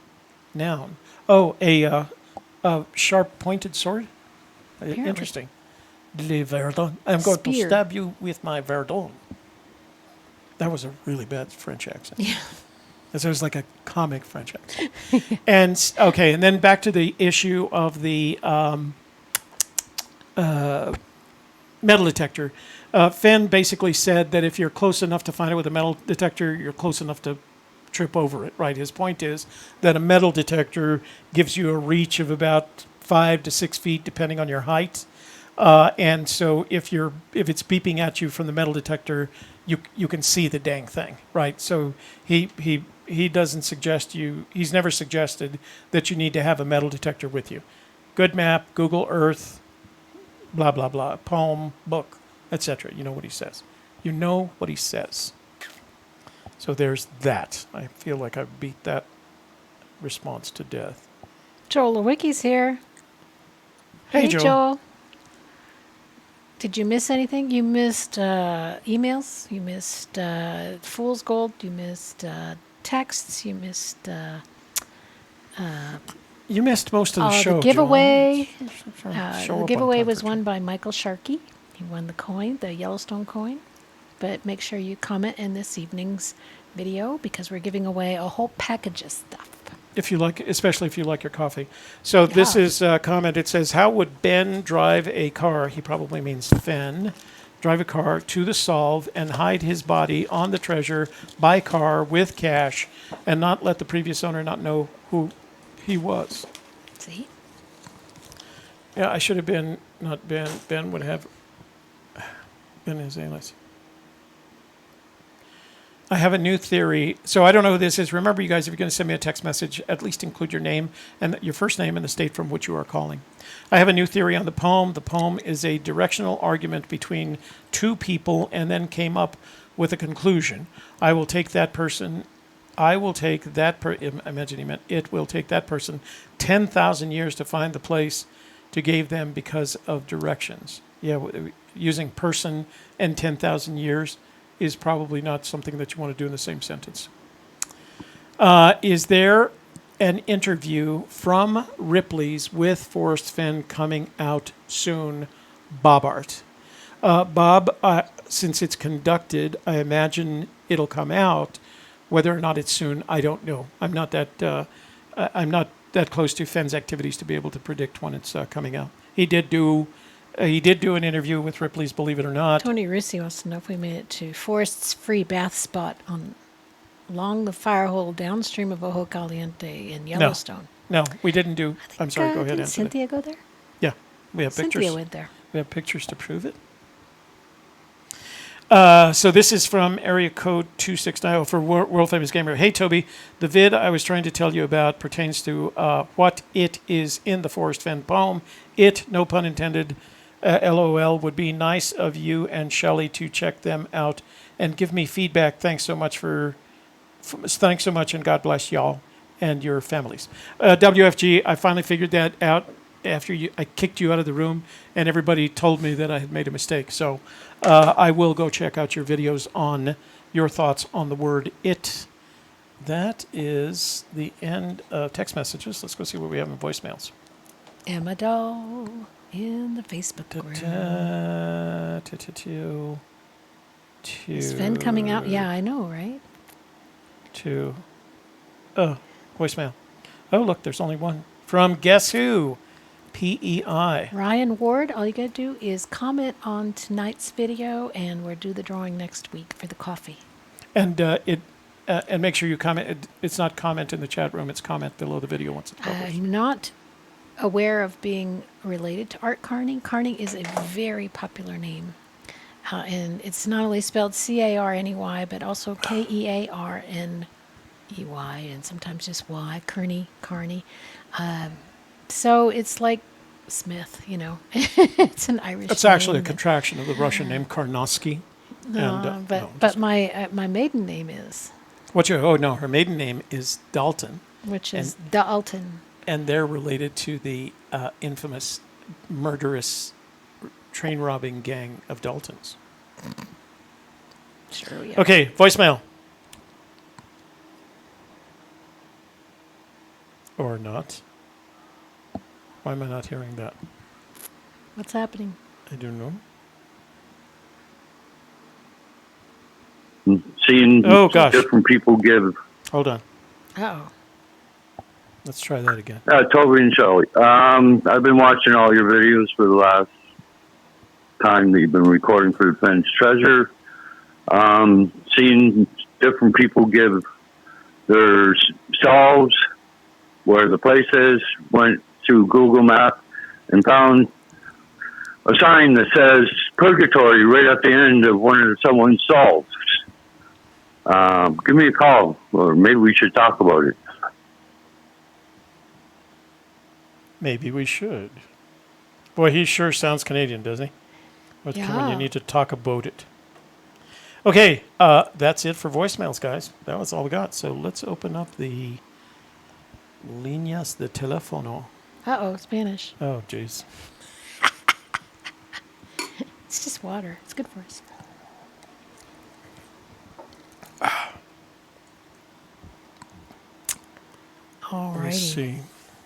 Noun. Oh, a sharp pointed sword. Apparently. Interesting. Le verdun. I'm going to Spear. stab you with my verdun. That was a really bad French accent. Yeah. It was like a comic French accent. And then back to the issue of the metal detector. Fenn basically said that if you're close enough to find it with a metal detector, you're close enough to trip over it, right? His point is that a metal detector gives you a reach of about 5 to 6 feet, depending on your height. And so if it's beeping at you from the metal detector, you can see the dang thing, right? So he doesn't suggest he's never suggested that you need to have a metal detector with you. Good map, Google Earth, blah, blah, blah, poem, book, etc. You know what he says. You know what he says. So there's that. I feel like I've beat that response to death. Joel Lewicki's here. Hey, Joel. Did you miss anything? You missed emails. You missed Fool's Gold. You missed texts. You missed You missed most of the show, the giveaway. Joel. The giveaway was won by Michael Sharkey. He won the coin, the Yellowstone coin. But make sure you comment in this evening's video because we're giving away a whole package of stuff. If you like, especially if you like your coffee. So this is a comment. It says, how would Ben drive a car? He probably means Fenn. Drive a car to the Solve and hide his body on the treasure by car with cash and not let the previous owner not know who he was. See? Yeah, I should have been, not Ben. Ben would have been his alias. I have a new theory. So I don't know who this is. Remember, you guys, if you're going to send me a text message, at least include your name and your first name and the state from which you are calling. I have a new theory on the poem. The poem is a directional argument between two people and then came up with a conclusion. I will take that person. Imagine he meant it will take that person 10,000 years to find the place to give them because of directions. Yeah, using person and 10,000 years is probably not something that you want to do in the same sentence. Is there an interview from Ripley's with Forrest Fenn coming out soon, Bob Art? Bob, since it's conducted, I imagine it'll come out. Whether or not it's soon, I don't know. I'm not that close to Fenn's activities to be able to predict when it's coming out. He did do an interview with Ripley's, believe it or not. Tony Russi wants to know if we made it to Forest's free bath spot along the fire hole downstream of Ojo Caliente in Yellowstone. No, we didn't do. I'm sorry, go ahead, Did answer Cynthia go there? Yeah, we have pictures. Cynthia went there. We have pictures to prove it. So this is from area code 269 for World Famous Gamer. Hey, Toby, the vid I was trying to tell you about pertains to what it is in the Forrest Fenn poem. It, no pun intended, LOL, would be nice of you and Shelley to check them out and give me feedback. Thanks so much thanks so much, and God bless y'all and your families. WFG, I finally figured that out after I kicked you out of the room, and everybody told me that I had made a mistake. So I will go check out your videos on your thoughts on the word it. That is the end of text messages. Let's go see what we have in voicemails. Emma Doll in the Facebook group. Is Fenn coming out? Yeah, I know, right? Voicemail. Oh, look, there's only one. From Guess Who? PEI. Ryan Ward, all you got to do is comment on tonight's video, and we'll do the drawing next week for the coffee. And and make sure you comment. It's not comment in the chat room. It's comment below the video once it's published. I'm not aware of being related to Art Carney. Carney is a very popular name. And it's not only spelled C-A-R-N-E-Y, but also K-E-A-R-N-E-Y, and sometimes just Y, Carney. So it's like Smith, you know. It's an Irish It's actually a name. contraction of the Russian name Karnovsky. But my maiden name is, her maiden name is Dalton, which is Dalton. and they're related to the infamous murderous train robbing gang of Daltons. Sure, yeah. Okay, voicemail. Or not. Why am I not hearing that? What's happening? I don't know. Seeing Oh, gosh. different people give. Hold on. Uh-oh. Let's try that again. Toby and Shelley. I've been watching all your videos for the last time that you've been recording for Fenn Treasure. Seeing different people give their selves where the place is, went to Google Map and found a sign that says Purgatory right at the end of someone's solves. Give me a call, or maybe we should talk about it. Maybe we should. Boy, he sure sounds Canadian, doesn't he? When you Yeah. need to talk about it. Okay, that's it for voicemails, guys. That was all we got. So let's open up the líneas de teléfono. Uh-oh, Spanish. Oh, jeez. It's just water. It's good for us. Alrighty. Let's see.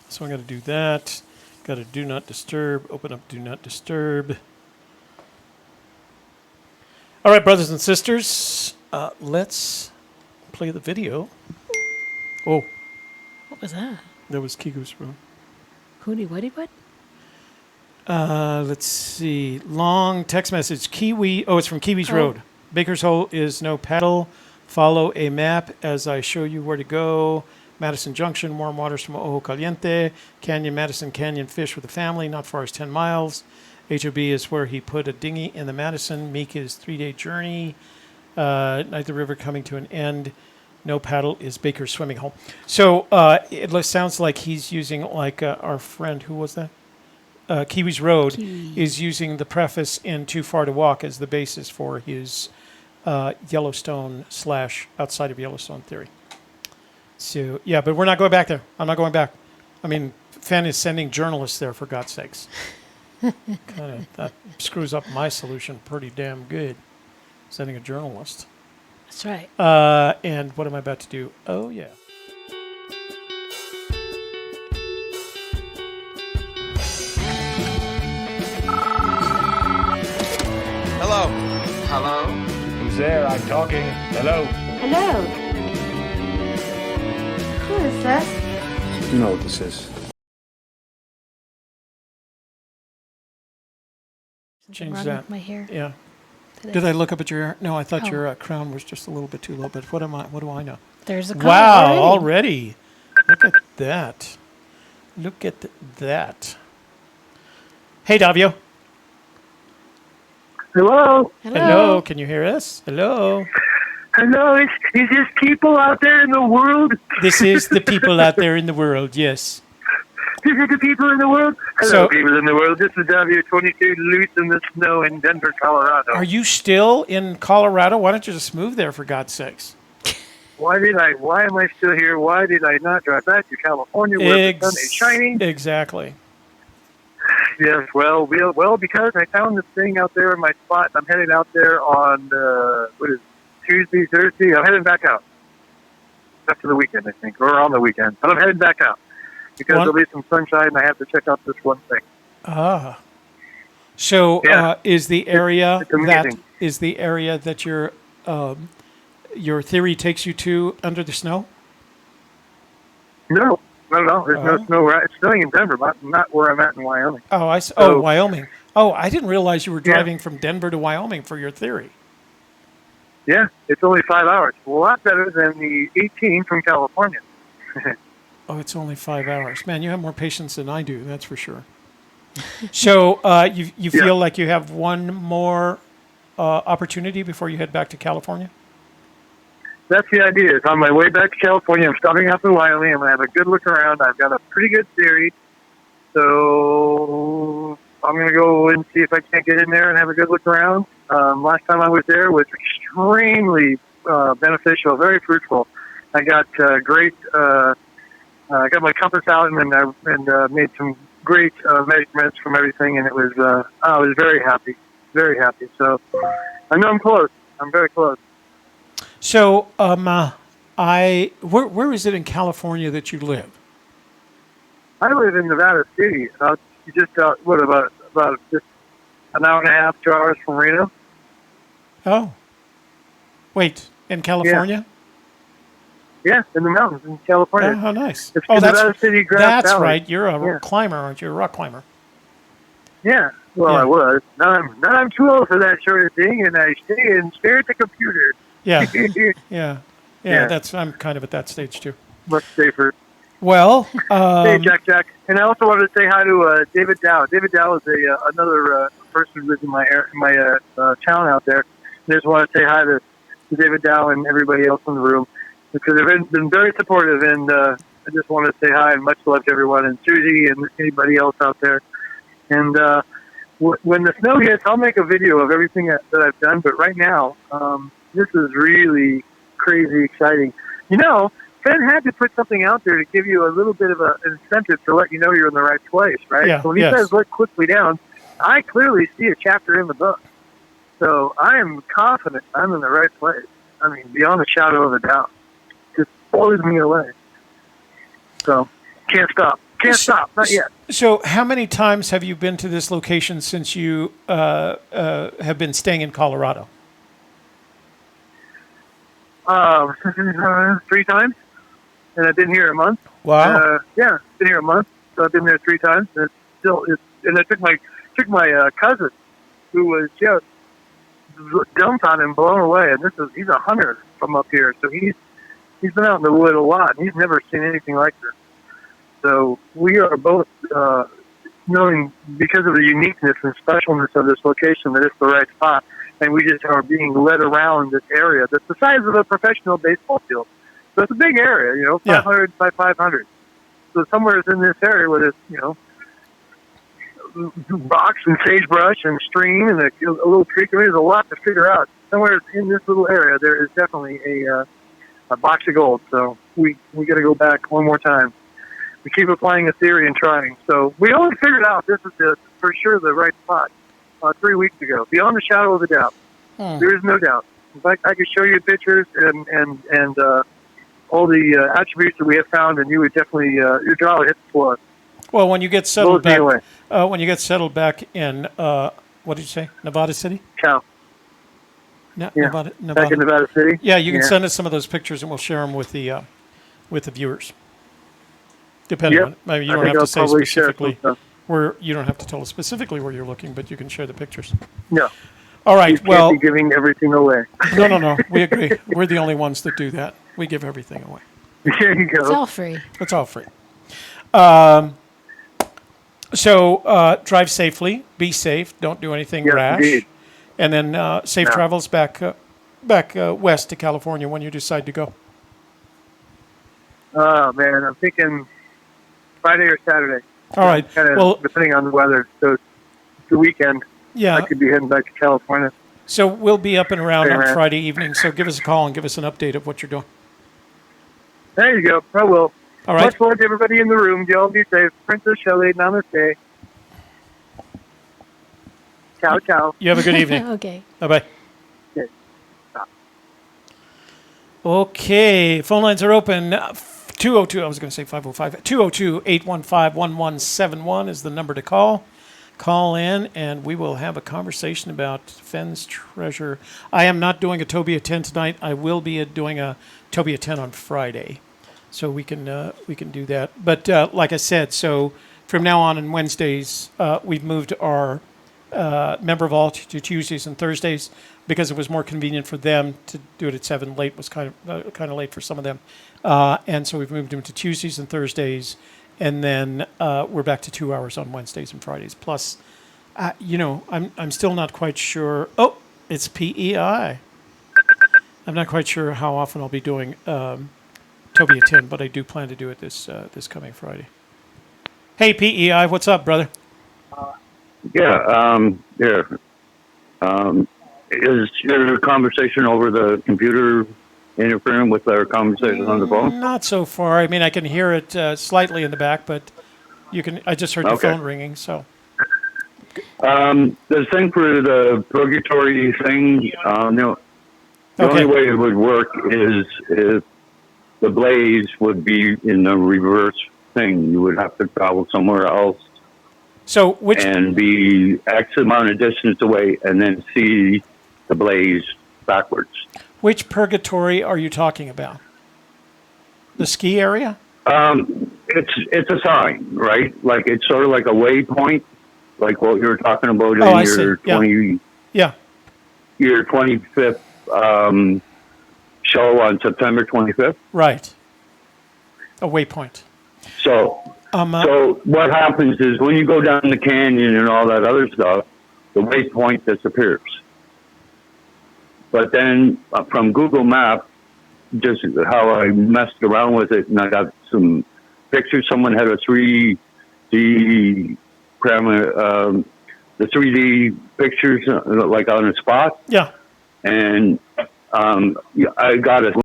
So I got to do that. Got to do not disturb. Open up do not disturb. All right, brothers and sisters, let's play the video. Oh, What was that? that was Kiku's room. Hootie Wooty what? Let's see. Long text message. Kiwi. Oh, it's from Kiwi's Road. Baker's Hole is no paddle. Follow a map as I show you where to go. Madison Junction, warm waters from Ojo Caliente. Canyon, Madison Canyon, fish with a family, not far as 10 miles. HOB is where he put a dinghy in the Madison. Meek is 3-day journey. Night the river coming to an end. No paddle is Baker's swimming hole. So it sounds like he's using like our friend, who was that? Kiwi's Road is using the preface in Too Far to Walk as the basis for his Yellowstone / outside of Yellowstone theory. So, yeah, but we're not going back there. I'm not going back. I mean, Fenn is sending journalists there, for God's sakes. That screws up my solution pretty damn good, sending a journalist. That's right. And what am I about to do? Oh, yeah. Hello. Hello? Who's there? I'm talking. Hello. Hello. Who is this? You know what this is. Change Wrong that. with my hair. Yeah. today. Did I look up at your hair? No, I thought Oh. your crown was just a little bit too low, but what do I know? There's a color Wow, already. already. Look at that. Look at that. Hey, Davio. Hello? Hello. Can you hear us? Hello. Hello? Is this people out there in the world? This is the people out there in the world, yes. This is the people in the world. Hello, So- people in the world. This is W22 loose in the snow in Denver, Colorado. Are you still in Colorado? Why don't you just move there, for God's sakes? Why am I still here? Why did I not drive back to California where the sun is shining? Exactly. Yes, well, because I found this thing out there in my spot. I'm heading out there on, Tuesday, Thursday. I'm heading back out. After the weekend, I think, or on the weekend. But I'm heading back out because there'll be some sunshine and I have to check out this one thing. Ah. So Yeah. is the area It's amazing. that your theory takes you to under the snow? No, not at all. There's no snow. It's snowing in Denver, but not where I'm at in Wyoming. Oh, Wyoming. Oh, I didn't realize you were driving from Denver to Wyoming for your theory. Yeah, it's only 5 hours. A lot better than the 18 from California. Oh, it's only 5 hours. Man, you have more patience than I do, that's for sure. So you feel like you have one more opportunity before you head back to California? That's the idea. It's on my way back to California. I'm stopping off in Wyoming. I'm going to have a good look around. I've got a pretty good theory. So I'm going to go and see if I can't get in there and have a good look around. Last time I was there was extremely beneficial, very fruitful. I got I got my compass out and made some great measurements from everything, and it was I was very happy, very happy. So I know I'm close. I'm very close. So where is it in California that you live? I live in Nevada City. About just an hour and a half, 2 hours from Reno. Oh. Wait, in California? Yeah, in the mountains in California. Oh, how nice. It's Oh, Nevada City, Grass that's Valley. right. You're a Yeah. climber, aren't you? A rock climber. Yeah. Well, Yeah. I was. Now I'm too old for that sort of thing, and I stay and stare at the computer. Yeah. Yeah. Yeah. I'm kind of at that stage too. Much safer. Well, Hey, Jack. And I also wanted to say hi to David Dow. David Dow is another person who lives in my town out there. I just want to say hi to David Dow and everybody else in the room because they've been very supportive, and I just want to say hi and much love to everyone, and Susie and anybody else out there. And when the snow hits, I'll make a video of everything that I've done. But right now, this is really crazy exciting. You know, Fenn had to put something out there to give you a little bit of an incentive to let you know you're in the right place, right? Yeah, So when he says, look quickly down, I clearly see a chapter in the book. So I am confident I'm in the right place. I mean, beyond a shadow of a doubt. Just blows me away. So, can't stop. Can't stop. Not yet. So how many times have you been to this location since you have been staying in Colorado? 3 times. And I've been here a month. Wow. Yeah, been here a month. So I've been there 3 times. And and I took my cousin, who was just dumbfounded and blown away. And he's a hunter from up here, so he's been out in the wood a lot. And he's never seen anything like this. So we are both knowing because of the uniqueness and specialness of this location that it's the right spot. And we just are being led around this area that's the size of a professional baseball field. So it's a big area, 500 by 500. So somewhere in this area where there's, rocks and sagebrush and stream and a little creek. I mean, there's a lot to figure out. Somewhere in this little area, there is definitely a box of gold. So we got to go back one more time. We keep applying a theory and trying. So we only figured out this is for sure the right spot 3 weeks ago, beyond the shadow of a doubt. There is no doubt. In fact, I could show you pictures and all the attributes that we have found, and you would definitely your jaw would hit the floor. Well, when you get settled Blows me back, back in what did you say, Nevada City? Cow. Nevada. Back in Nevada City. Yeah, you can send us some of those pictures, and we'll share them with the viewers. Depending on, maybe you don't have to say specifically where. You don't have to tell us specifically where you're looking, but you can share the pictures. No. All right. You can't Well, be giving everything away. No. We agree. We're the only ones that do that. We give everything away. There you go. It's all free. It's all free. So drive safely. Be safe. Don't do anything rash. Indeed. And then safe travels back west to California when you decide to go. Oh man, I'm thinking Friday or Saturday. All right. Kind of Well, depending on the weather. So the weekend, yeah. I could be heading back to California. So we'll be up and around Hey, on man. Friday evening. So give us a call and give us an update of what you're doing. There you go. I will. All right. Much love to everybody in the room. Y'all be safe. Princess Shelley, namaste. Ciao, ciao. You have a good evening. Okay. Bye-bye. Okay. Okay, phone lines are open. 202, I was going to say 505. 202-815-1171 is the number to call. Call in, and we will have a conversation about Fenn's Treasure. I am not doing a Toby at 10 tonight. I will be doing a Toby at 10 on Friday. So we can do that. But like I said, so from now on Wednesdays, we've moved our member vault to Tuesdays and Thursdays because it was more convenient for them to do it at 7. Late was kind of late for some of them, and so we've moved them to Tuesdays and Thursdays, and then we're back to 2 hours on Wednesdays and Fridays. Plus, I'm still not quite sure. Oh, it's PEI. I'm not quite sure how often I'll be doing Toby at 10, but I do plan to do it this coming Friday. Hey PEI, what's up, brother? Yeah. Is your conversation over the computer interfering with our conversation on the phone? Not so far. I mean, I can hear it slightly in the back, but you can. I just heard the Okay. phone ringing. So The thing for the purgatory thing, the Okay. only way it would work is if the blaze would be in the reverse thing. You would have to travel somewhere else so which and be X amount of distance away and then see the blaze backwards. purgatory are you talking about? The ski area? It's a sign, right? Like it's sort of like a waypoint, like what you were talking about in I your see. Yeah. your 25th show on September 25th. Right. A waypoint. So what happens is when you go down the canyon and all that other stuff, the waypoint disappears. But then from Google Maps, just how I messed around with it, and I got some pictures. Someone had a 3D the 3D pictures like on a spot. Yeah. And I got a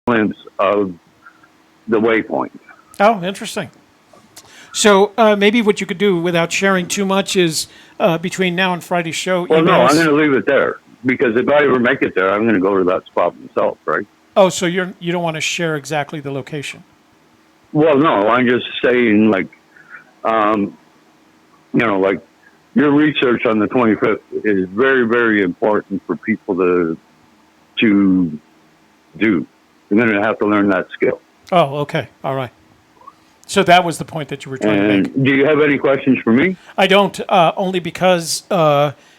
glimpse of the waypoint. Oh, interesting. So maybe what you could do without sharing too much is between now and Friday's show. Well, no, emails- I'm going to leave it there because if I ever make it there, I'm going to go to that spot myself, right? Oh, so you don't want to share exactly the location? Well, no, I'm just saying, like, like your research on the 25th is very, very important for people to do. You're going to have to learn that skill. Oh, okay. All right. So that was the point that you were trying to make. And do you have any questions for me? I don't, only because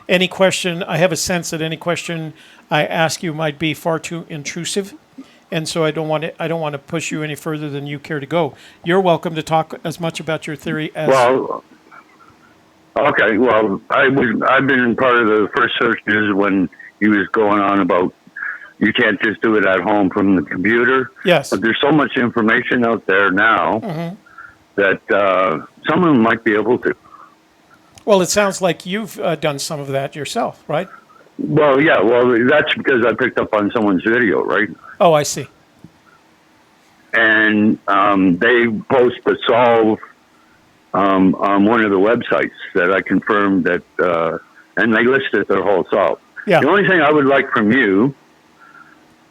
any question, I have a sense that any question I ask you might be far too intrusive, and so I don't want to push you any further than you care to go. You're welcome to talk as much about your theory as. Well, okay. Well, I've been part of the first searches when he was going on about you can't just do it at home from the computer. Yes. But there's so much information out there now that someone might be able to. Well, it sounds like you've done some of that yourself, right? Well, yeah. Well, that's because I picked up on someone's video, right? Oh, I see. And they post the solve on one of the websites that I confirmed that, and they listed their whole solve. Yeah. The only thing I would like from you,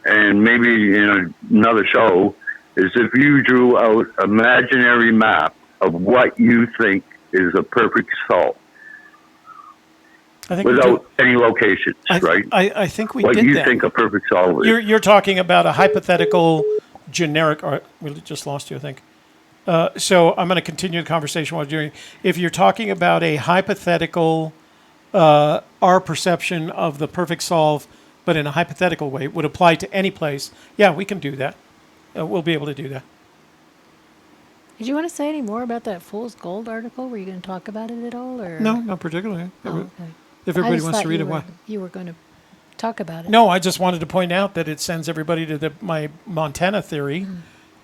and maybe in another show, is if you drew out an imaginary map of what you think is a perfect solve. I think Without any locations, right? I think we what did you that. think a perfect solve is. You're talking about a hypothetical generic. Or we just lost you, I think. So I'm going to continue the conversation while you're doing. If you're talking about a hypothetical, our perception of the perfect solve, but in a hypothetical way, would apply to any place. Yeah, we can do that. We'll be able to do that. Did you want to say any more about that Fool's Gold article? Were you going to talk about it at all, or No, not particularly. Oh, okay. If I everybody just wants to thought read you it, were- why? You were going to talk about it. No, I just wanted to point out that it sends everybody to my Montana theory,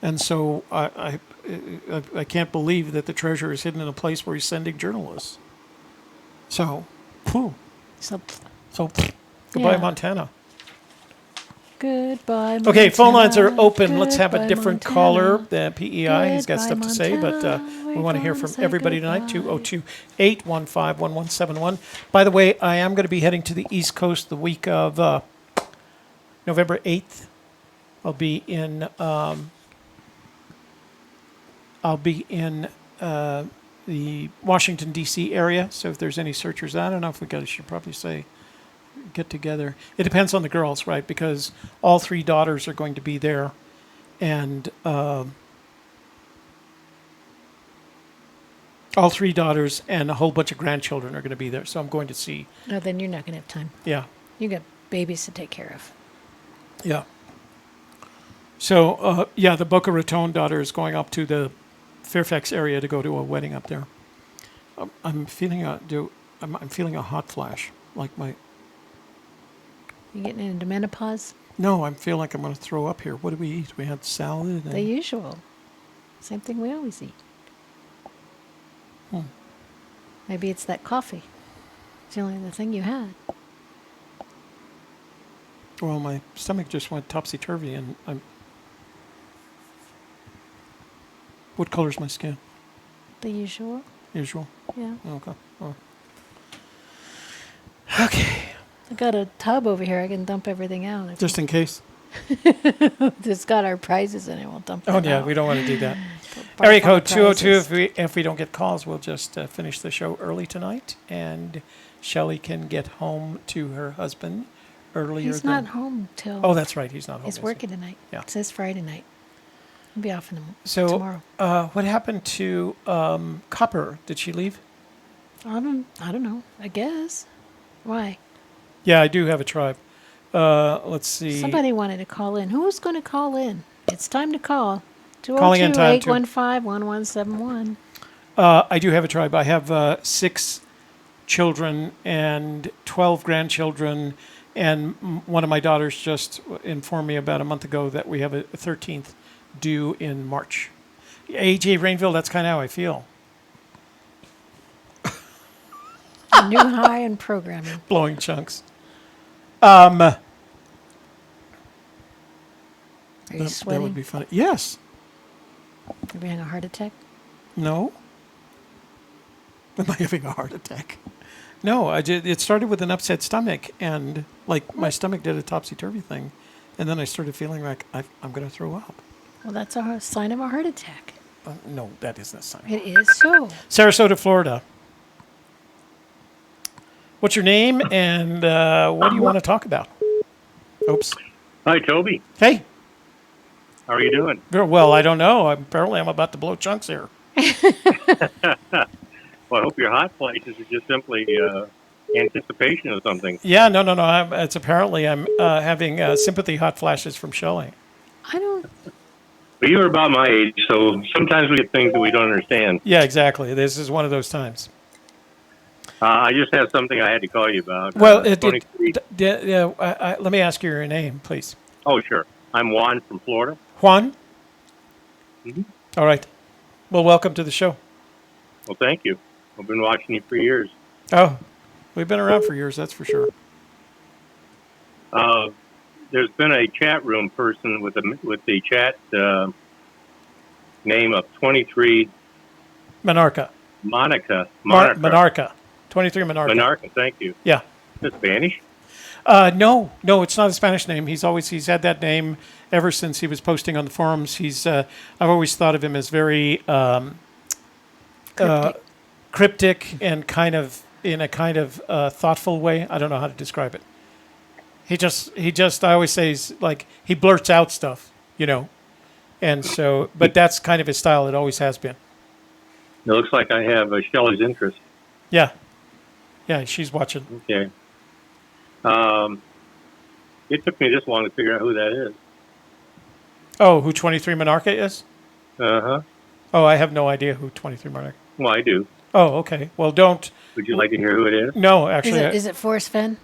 And so I can't believe that the treasure is hidden in a place where he's sending journalists. So, whew. So, Goodbye, Yeah. Montana. goodbye. Okay, phone lines are Montana. open. Let's have a Goodbye, different Montana. caller. The PEI, he's got Goodbye, stuff to say, but Montana. we We're want to hear gonna from say everybody tonight. goodbye. 202-815-1171. By the way, I am going to be heading to the East Coast the week of November 8th. I'll be in the Washington, D.C. area. So if there's any searchers, I don't know if I should probably say get together. It depends on the girls, right? Because all three daughters are going to be there. And all three daughters and a whole bunch of grandchildren are going to be there. So I'm going to see. No, then you're not going to have time. Yeah. You got babies to take care of. Yeah. So, the Boca Raton daughter is going up to the Fairfax area to go to a wedding up there. I'm feeling I'm feeling a hot flash, like my. You getting into menopause? No, I feel like I'm going to throw up here. What did we eat? We had salad. The usual. Same thing we always eat. Maybe it's that coffee. It's the only thing you had. Well, my stomach just went topsy-turvy, and I'm. What color's my skin? The usual. Usual. Yeah. Okay. Oh. Okay. I got a tub over here. I can dump everything out. If Just in case. it's got our prizes in it. We'll dump them Oh out. yeah, we don't want to do that. Bar Area full of code 202. prizes. If we don't get calls, we'll just finish the show early tonight, and Shelley can get home to her husband earlier. He's not home till. Oh, that's right. He's not home. He's is he? working tonight. Yeah. It says Friday night. He'll be off in the So, tomorrow. what happened to Copper? Did she leave? I don't know. I guess. Why? Yeah, I do have a tribe. Let's see. Somebody wanted to call in. Who's going to call in? It's time to call. Calling in time, too. 202-815-1171. I do have a tribe. I have 6 children and 12 grandchildren, and one of my daughters just informed me about a month ago that we have a 13th due in March. AJ Rainville, that's kind of how I feel. New high in programming. Blowing chunks. That Are you would sweating? be funny. Yes. Are you having a heart attack? No. Am I having a heart attack? No, it started with an upset stomach, and like my stomach did a topsy-turvy thing, and then I started feeling like I'm going to throw up. Well, that's a sign of a heart attack. No, that isn't a sign. It is so. Sarasota, Florida. What's your name, and what do you want to talk about? Oops. Hi, Toby. Hey. How are you doing? Well, I don't know. Apparently, I'm about to blow chunks here. Well, I hope your hot flashes are just simply anticipation of something. Yeah, no. It's apparently I'm having sympathy hot flashes from Shelley. I don't. But you were about my age, so sometimes we get things that we don't understand. Yeah, exactly. This is one of those times. I just have something I had to call you about. Well, let me ask you your name, please. Oh, sure. I'm Juan from Florida. Juan? Mm-hmm. All right. Well, welcome to the show. Well, thank you. I've been watching you for years. Oh, we've been around for years, that's for sure. There's been a chat room person with the chat name of 23 Monarca. Monica. Monarca. 23 Monarca. Monarca, thank you. Yeah. Is it Spanish? No, it's not a Spanish name. He's had that name ever since he was posting on the forums. I've always thought of him as very cryptic and kind of in a kind of thoughtful way. I don't know how to describe it. He just I always say he's like he blurts out stuff, and so but that's kind of his style. It always has been. It looks like I have Shelley's interest. Yeah, she's watching. Okay. It took me this long to figure out who that is. Oh, who 23 Monarca is? Uh-huh. Oh, I have no idea who 23 Monarca. Well, I do. Oh, okay. Well, don't. Would you like to hear who it is? No, actually. Is it Forrest Fenn?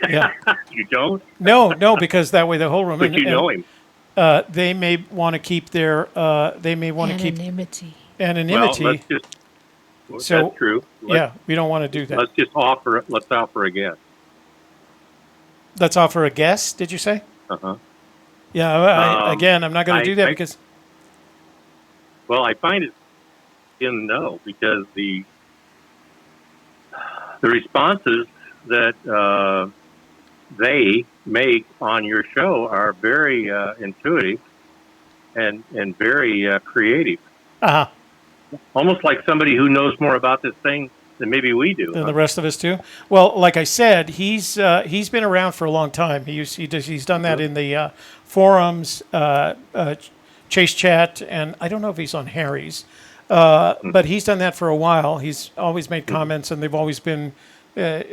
Yeah. You don't? No, because that way the whole room. But you know him. they may want to keep their Anonymity. anonymity. Well, let's just. So- That's true. Yeah, we don't want to do that. Let's just offer. Let's offer a guess. Let's offer a guess. Did you say? Uh-huh. Yeah. Again, I'm not going to do that I- because. Well, I find it in the know because the responses that they make on your show are very intuitive and very creative. Uh-huh. Almost like somebody who knows more about this thing than maybe we do. And the rest of us too. Well, like I said, he's been around for a long time. He's done that in the forums, Chase Chat, and I don't know if he's on Harry's, but he's done that for a while. He's always made comments, and they've always been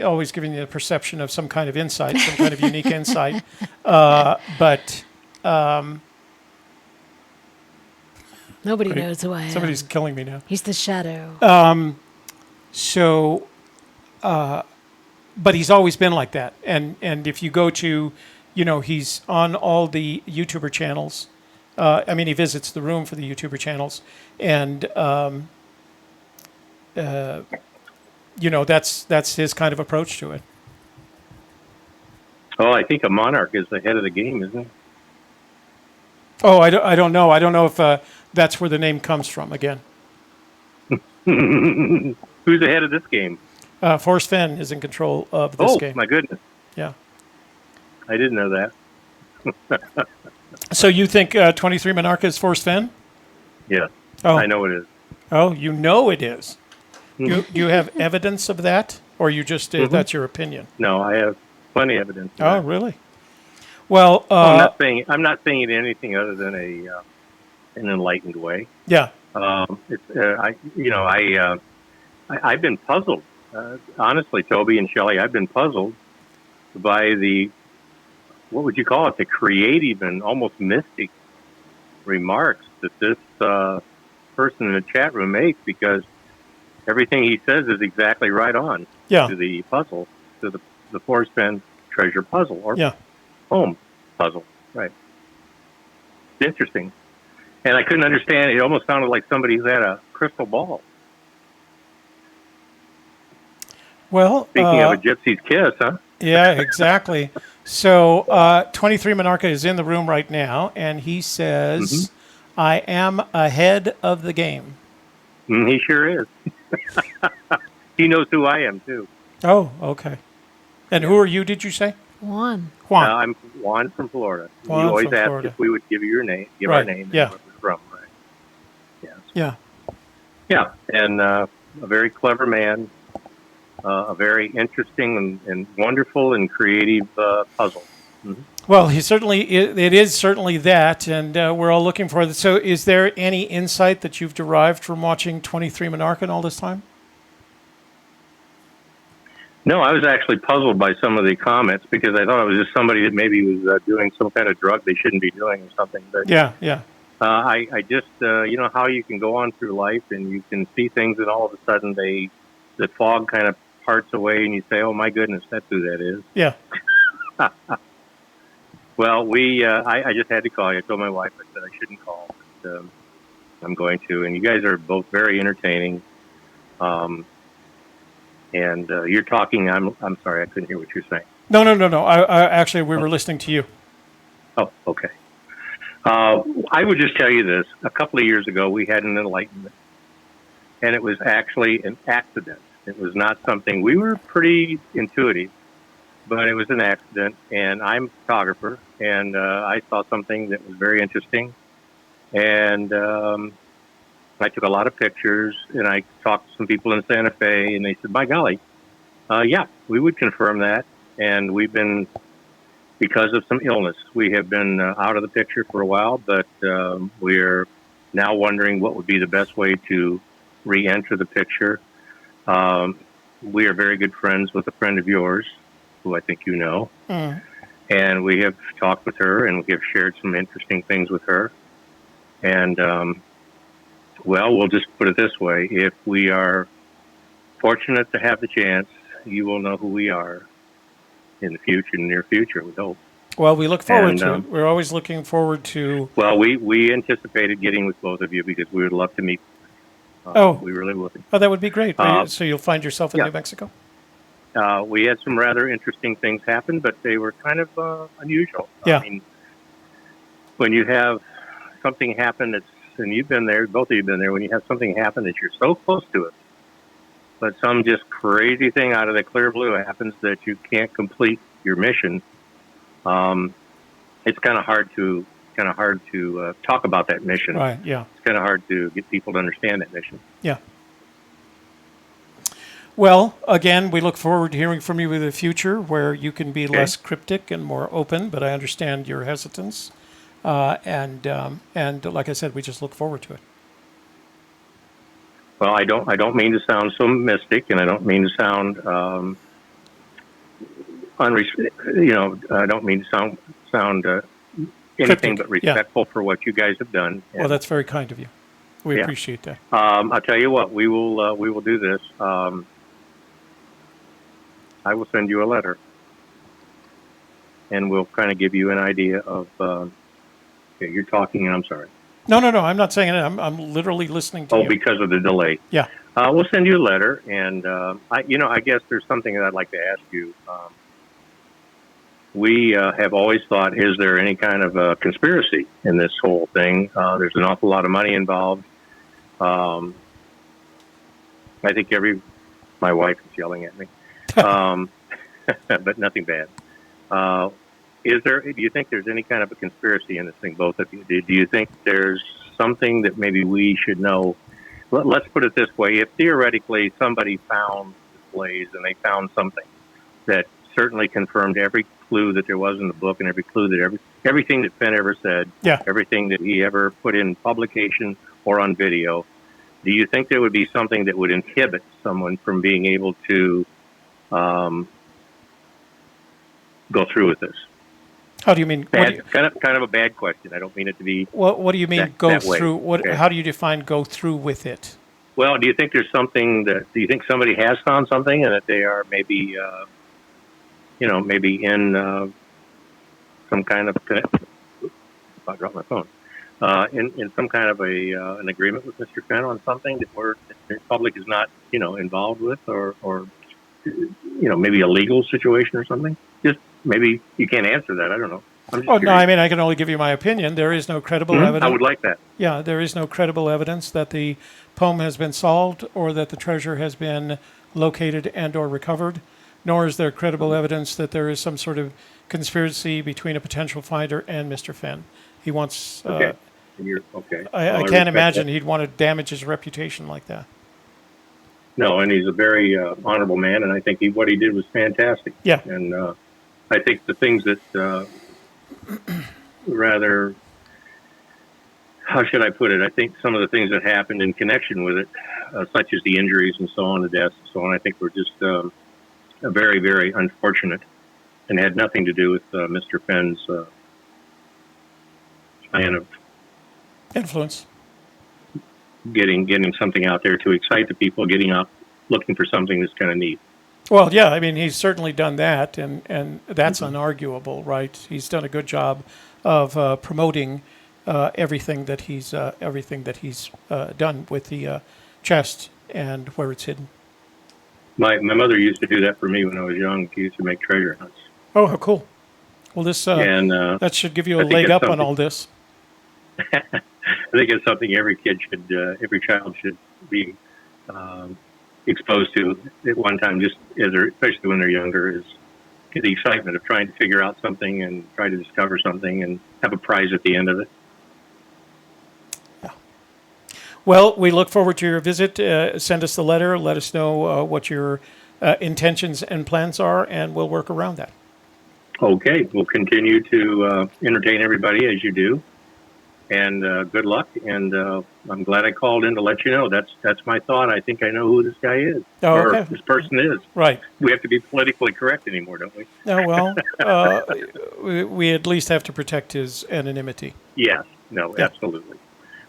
always giving you the perception of some kind of insight, some kind of unique insight. But Nobody knows who I am. somebody's killing me now. He's the shadow. So, but he's always been like that. And if you go to, he's on all the YouTuber channels. I mean, he visits the room for the YouTuber channels. And, that's his kind of approach to it. Oh, I think a monarch is ahead of the game, isn't he? Oh, I don't know. I don't know if that's where the name comes from again. Who's ahead of this game? Forrest Fenn is in control of this game. Oh, my goodness. Yeah. I didn't know that. So you think 23 Monarcha is Forrest Fenn? Yeah. Oh. I know it is. Oh, you know it is. Do you have evidence of that? Or you just, that's your opinion? No, I have plenty of evidence. of Oh, that. really? Well, I'm not saying it anything other than an enlightened way. yeah. I've been puzzled. Honestly, Toby and Shelley, I've been puzzled by what would you call it, the creative and almost mystic remarks that this person in the chat room makes, because everything he says is exactly right on to the puzzle, to the Forrest Fenn Treasure puzzle, or home puzzle. Right. It's interesting. And I couldn't understand. It almost sounded like somebody who had a crystal ball. Well, Speaking of a Gypsy's Kiss, huh? Yeah, exactly. So 23 Monarcha is in the room right now, and he says, I am ahead of the game. He sure is. He knows who I am, too. Oh, okay. And who are you, did you say? Juan. I'm Juan from Florida. Juan you always from ask Florida. if we would give you your name, give Right, our name, yeah. and where we're from, right? Yes. Yeah. Yeah, and a very clever man, a very interesting and wonderful and creative puzzle. Well, it is certainly that, and we're all looking for it. So is there any insight that you've derived from watching 23 Monarcha all this time? No, I was actually puzzled by some of the comments because I thought it was just somebody that maybe was doing some kind of drug they shouldn't be doing or something. But Yeah. I just, you know how you can go on through life and you can see things and all of a sudden the fog kind of parts away and you say, oh my goodness, that's who that is. Yeah. Well, I just had to call you. I told my wife I said I shouldn't call, but I'm going to. And you guys are both very entertaining. And you're talking. I'm sorry, I couldn't hear what you're saying. No. I actually, we were listening to you. Oh, okay. I would just tell you this. A couple of years ago, we had an enlightenment, and it was actually an accident. It was not something, we were pretty intuitive, but it was an accident, and I'm a photographer, and I saw something that was very interesting, and I took a lot of pictures, and I talked to some people in Santa Fe, and they said, by golly, yeah, we would confirm that, and we've been, because of some illness, we have been out of the picture for a while, but we're now wondering what would be the best way to re-enter the picture. We are very good friends with a friend of yours, who I think you know, and we have talked with her, and we have shared some interesting things with her. And, well, we'll just put it this way. If we are fortunate to have the chance, you will know who we are in the future, in the near future, we hope. Well, we look forward And, to it. We're always looking forward to. Well, we anticipated getting with both of you because we would love to meet. We really would. Oh, that would be great. So you'll find yourself in New Mexico? We had some rather interesting things happen, but they were kind of unusual. Yeah. I mean, when you have something happen and you've been there, both of you have been there, when you have something happen that you're so close to it, but some just crazy thing out of the clear blue happens that you can't complete your mission, it's kind of hard to talk about that mission. Right, yeah. It's kind of hard to get people to understand that mission. Yeah. Well, again, we look forward to hearing from you in the future where you can be less cryptic and more open, but I understand your hesitance. And like I said, we just look forward to it. Well, I don't mean to sound so mystic, and I don't mean to sound I don't mean to sound anything but respectful for what you guys have done. Well, that's very kind of you. We appreciate that. I'll tell you what, we will do this. I will send you a letter, and we'll kind of give you an idea of. Okay, you're talking, and I'm sorry. No, I'm not saying it. I'm literally listening to you. Oh, because of the delay. Yeah. We'll send you a letter, and I guess there's something that I'd like to ask you. We have always thought, is there any kind of conspiracy in this whole thing? There's an awful lot of money involved. I think my wife is yelling at me, but nothing bad. Do you think there's any kind of a conspiracy in this thing, both of you? Do you think there's something that maybe we should know? Let's put it this way. If theoretically somebody found the blaze and they found something that certainly confirmed every clue that there was in the book and every clue that everything that Fenn ever said, everything that he ever put in publication or on video, do you think there would be something that would inhibit someone from being able to go through with this? How do you mean? Kind of a bad question. I don't mean it to be. What do you mean go through? Okay. How do you define go through with it? Well, do you think there's something do you think somebody has found something and that they are maybe, maybe in some kind of I dropped my phone. In some kind of an agreement with Mr. Fenn on something that the public is not, involved with, or maybe a legal situation or something. Just maybe you can't answer that. I don't know. No, I mean, I can only give you my opinion. There is no credible evidence. I would like that. Yeah, there is no credible evidence that the poem has been solved or that the treasure has been located and or recovered, nor is there credible evidence that there is some sort of conspiracy between a potential finder and Mr. Fenn. He wants... Okay. I can't imagine he'd want to damage his reputation like that. No, and he's a very honorable man, and I think what he did was fantastic. Yeah. And I think the things that rather, how should I put it? I think some of the things that happened in connection with it, such as the injuries and so on, the deaths and so on, I think were just very, very unfortunate and had nothing to do with Mr. Fenn's plan of influence. Getting something out there to excite the people, getting up, looking for something that's kind of neat. Well, yeah, I mean, he's certainly done that, and that's unarguable, right? He's done a good job of promoting everything that he's done with the chest and where it's hidden. My mother used to do that for me when I was young. She used to make treasure hunts. Oh, how cool! Well, this that should give you a leg up on all this. I think it's something every child should be exposed to at one time, just especially when they're younger, is the excitement of trying to figure out something and try to discover something and have a prize at the end of it. Yeah. Well, we look forward to your visit. Send us the letter. Let us know what your intentions and plans are, and we'll work around that. Okay. We'll continue to entertain everybody as you do. And good luck. And I'm glad I called in to let you know. That's my thought. I think I know who this guy is, or this person is. Right. We have to be politically correct anymore, don't we? No, well, we at least have to protect his anonymity. Yes. No, absolutely.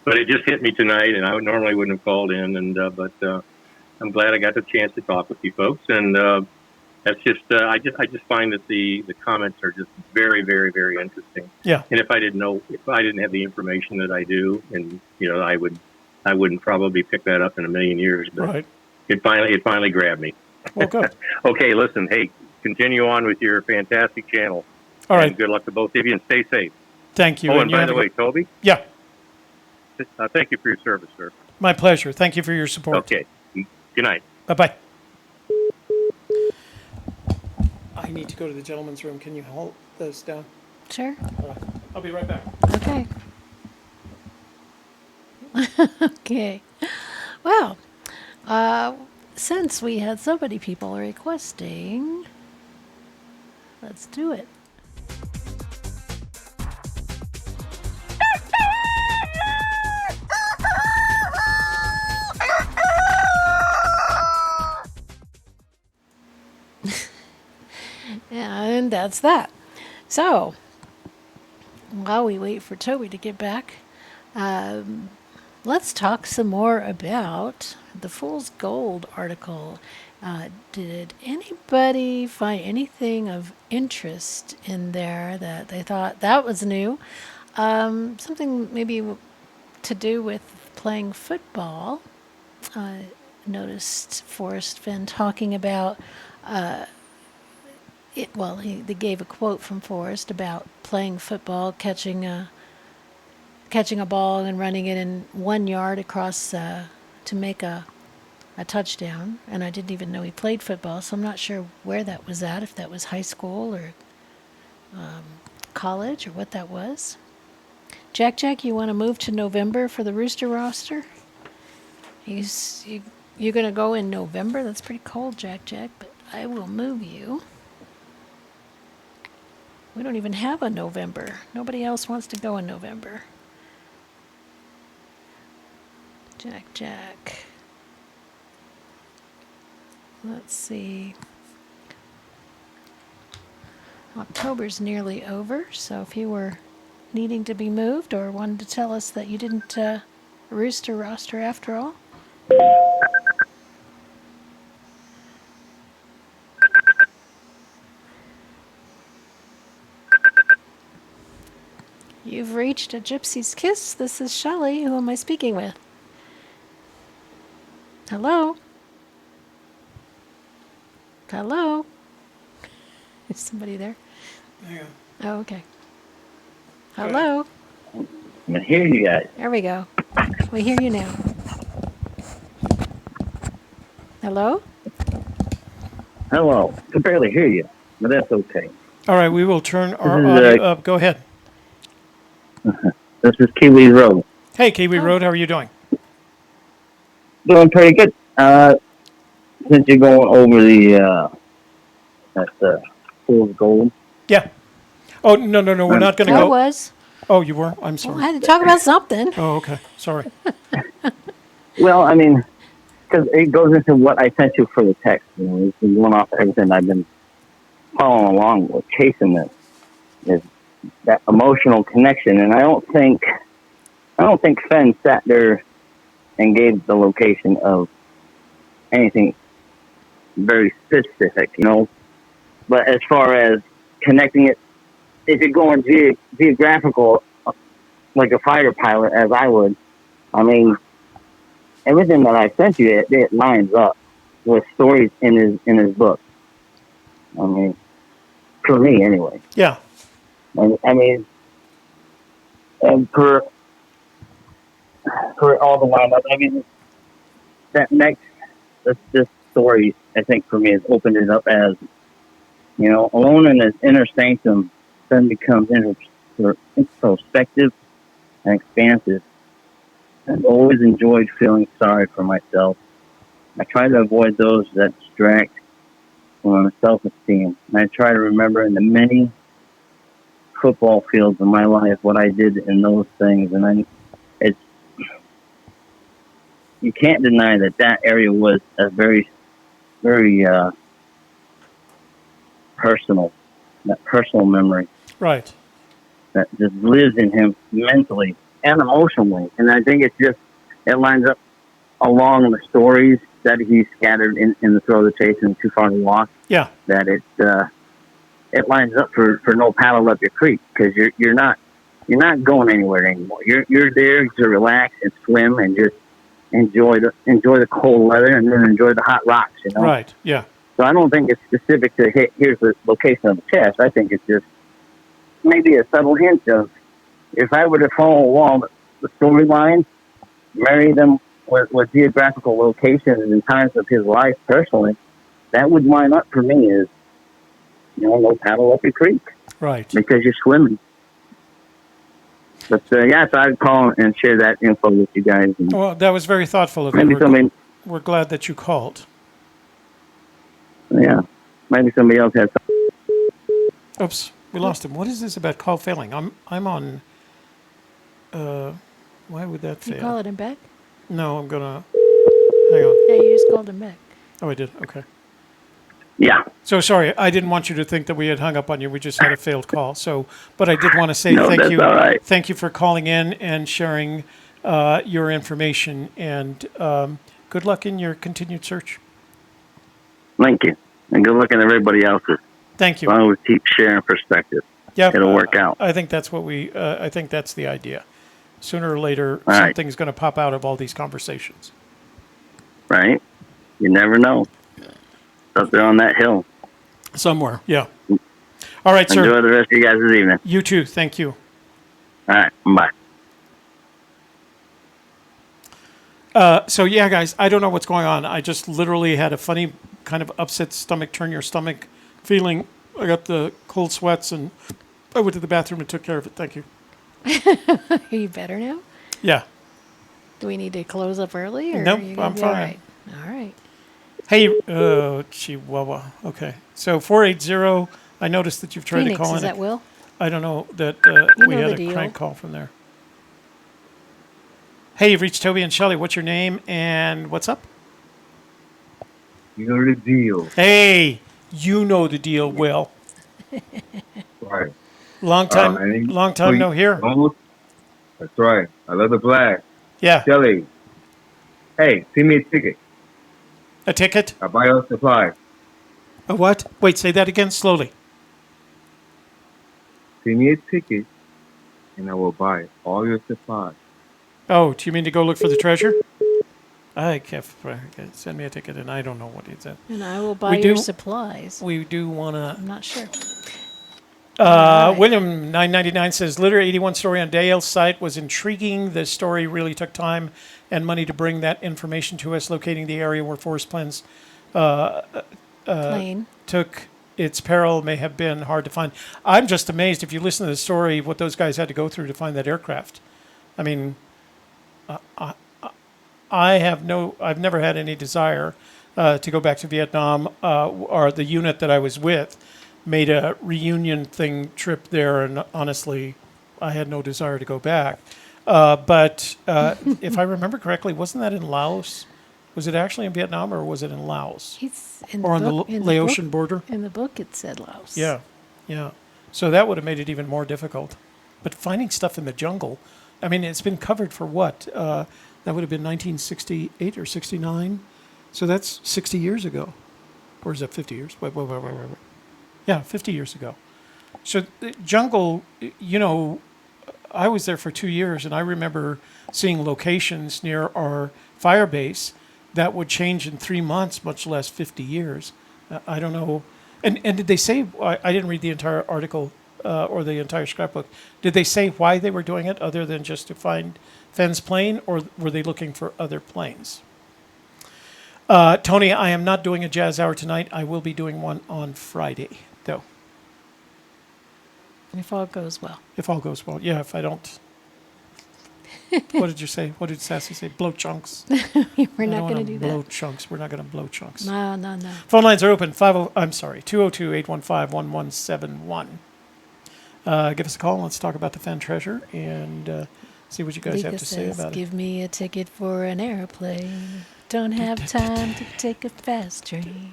But it just hit me tonight, and I normally wouldn't have called in. But I'm glad I got the chance to talk with you folks. And That's just I just find that the comments are just very, very, very interesting. Yeah. And if I didn't have the information that I do, and I wouldn't probably pick that up in a million years. But Right. it finally grabbed me. Well, good. Okay, listen, hey, continue on with your fantastic channel. All right. And good luck to both of you, and stay safe. Thank you. Oh, and you by have the a way, good- Toby, Yeah, thank you for your service, sir. my pleasure. Thank you for your support. Okay, good night. Bye-bye. I need to go to the gentleman's room. Can you hold this down? Sure. All right. I'll be right back. Okay. Okay. Well, since we had so many people requesting, let's do it. And that's that. So, while we wait for Toby to get back, let's talk some more about the Fool's Gold article. Did anybody find anything of interest in there that they thought that was new? Something maybe to do with playing football. Noticed Forrest Fenn talking about it. Well, they gave a quote from Forrest about playing football, catching a ball and running it in 1 yard across to make a touchdown. And I didn't even know he played football, so I'm not sure where that was at, if that was high school or college or what that was. Jack, you want to move to November for the Rooster roster? You're going to go in November? That's pretty cold, Jack, but I will move you. We don't even have a November. Nobody else wants to go in November. Jack. Let's see. October's nearly over, so if you were needing to be moved or wanted to tell us that you didn't Rooster roster after all. You've reached a Gypsy's Kiss. This is Shelley. Who am I speaking with? Hello? Hello? Is somebody there? Yeah. Oh, okay. Hello? I hear you guys. There we go. We hear you now. Hello? Hello. I can barely hear you, but that's okay. All right, we will turn our is, audio up. Go ahead. This is Kiwi Road. Hey, Kiwi Road, how are you doing? Doing pretty good. Since you're going over the Fool's Gold. Yeah. Oh, no, we're not going to I go. was. Oh, you were? I'm sorry. Well, I had to talk about something. Oh, okay. Sorry. Well, I mean, because it goes into what I sent you for the text. It's been going off everything I've been following along with, chasing this. Is that emotional connection, and I don't think Fenn sat there and gave the location of anything very specific, But as far as connecting it, if you're going geographical, like a fighter pilot, as I would, I mean, everything that I sent you, it lines up with stories in his book. I mean, for me anyway. Yeah. I mean, and for all the lineup, I mean, that next this story, I think for me, has opened it up as, alone in his inner sanctum, then becomes introspective and expansive. I've always enjoyed feeling sorry for myself. I try to avoid those that distract from my self-esteem. And I try to remember in the many football fields of my life what I did in those things. And you can't deny that area was a very, very personal memory. Right. That just lives in him mentally and emotionally. And I think it lines up along the stories that he scattered in the throw of the chase and Too Far to Walk. Yeah. That it lines up for no paddle up your creek because you're not going anywhere anymore. You're there to relax and swim and just enjoy the cold weather and then enjoy the hot rocks. You know. Right. Yeah. So I don't think it's specific to here's the location of the chest. I think it's just maybe a subtle hint of if I were to follow along the storyline, marry them with geographical locations and times of his life personally, that would line up for me as, no paddle up your creek. Right. Because you're swimming. But, so I'd call and share that info with you guys. And well, that was very thoughtful of maybe you. We're glad that you called. Yeah. Maybe somebody else has something. Oops. We lost him. What is this about call failing? I'm on... why would that fail? You calling him back? No, I'm going to... Hang on. Yeah, you just called him back. Oh, I did? Okay. Yeah. So sorry, I didn't want you to think that we had hung up on you. We just had a failed call. But I did want to say thank you. All right. Thank you for calling in and sharing your information. And good luck in your continued search. Thank you. And good luck in everybody else's. Thank you. As long as we keep sharing perspective. Yeah, it'll work out. I think that's what I think that's the idea. Sooner or later, all something's going to pop out of all these conversations. Right? You never know. Up there on that hill. Somewhere, yeah. All right, sir. Enjoy the rest of you guys' evening. You too. Thank you. All right. Bye. So, yeah, guys, I don't know what's going on. I just literally had a funny kind of upset stomach, turn your stomach feeling. I got the cold sweats, and I went to the bathroom and took care of it. Thank you. Are you better now? Yeah. Do we need to close up early? Or nope, are you I'm fine. all right? All right. Hey, Chihuahua. Okay. So 480, I noticed that you've tried Phoenix, to call in. Is that Will? I don't know that we know had the a deal. crank call from there. Hey, you've reached Toby and Shelley. What's your name and what's up? You know the deal. Hey, you know the deal, Will. Right. Long time no hear. That's right. I love the flag. Yeah. Shelley, hey, send me a ticket. A ticket? I'll buy your supplies. A what? Wait, say that again slowly. Send me a ticket, and I will buy all your supplies. Oh, do you mean to go look for the treasure? I can't. Send me a ticket, and I don't know what he said. And I will buy your supplies. We do want to... I'm not sure. William 999 says, Litter 81 story on Dale's site was intriguing. The story really took time and money to bring that information to us, locating the area where Forrest Plans took its peril may have been hard to find. I'm just amazed, if you listen to the story, what those guys had to go through to find that aircraft. I mean, I've never had any desire to go back to Vietnam, or the unit that I was with made a reunion trip there, and honestly, I had no desire to go back. But if I remember correctly, wasn't that in Laos? Was it actually in Vietnam, or was it in Laos? It's in or the on book, the Laotian border? In the book, it said Laos. Yeah, yeah. So that would have made it even more difficult. But finding stuff in the jungle, I mean, it's been covered for what? That would have been 1968 or 69. So that's 60 years ago. Or is that 50 years? Wait. Yeah, 50 years ago. So the jungle, I was there for 2 years, and I remember seeing locations near our fire base that would change in 3 months, much less 50 years. I don't know. And did they say, I didn't read the entire article or the entire scrapbook, did they say why they were doing it other than just to find Fenn's plane, or were they looking for other planes? Tony, I am not doing a jazz hour tonight. I will be doing one on Friday, though. If all goes well. If all goes well. Yeah, if I don't... What did you say? What did Sassy say? Blow chunks. We're not going to do that. Blow chunks. We're not going to blow chunks. No. Phone lines are open. 202-815-1171. Give us a call. Let's talk about the Fenn Treasure and see what you guys have to say about it. Give me a ticket for an airplane. Don't have time to take a fast train.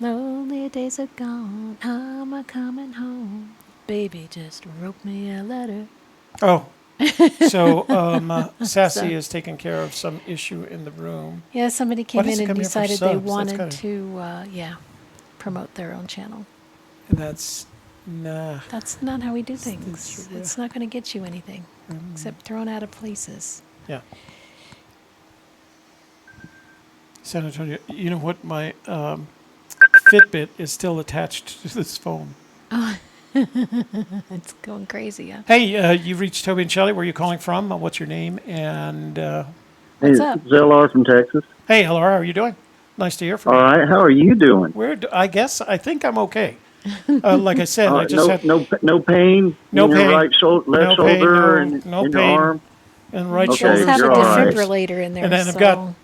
Lonely days are gone. I'm a coming home. Baby, just wrote me a letter. Oh, So Sassy is taking care of some issue in the room. Yeah, somebody Why came does in it and come here for decided they subs? That's wanted kinda- to, promote their own channel. And that's nah. That's not how we do things. It's not going to get you anything except thrown out of places. Yeah. San Antonio, you know what? My Fitbit is still attached to this phone. Oh, it's going crazy, huh? Hey, you reached Toby and Shelley. Where are you calling from? What's your name? And what's up? Zellor from Texas. Hey, hello. How are you doing? Nice to hear from All you. right, how are you doing? I think I'm okay. Like I said, I just had no pain. No in your pain. Right shoulder, left No pain, shoulder, no- and no in your pain. arm. and right Okay, Does shoulder. have a you're all right. defibrillator in there, And then so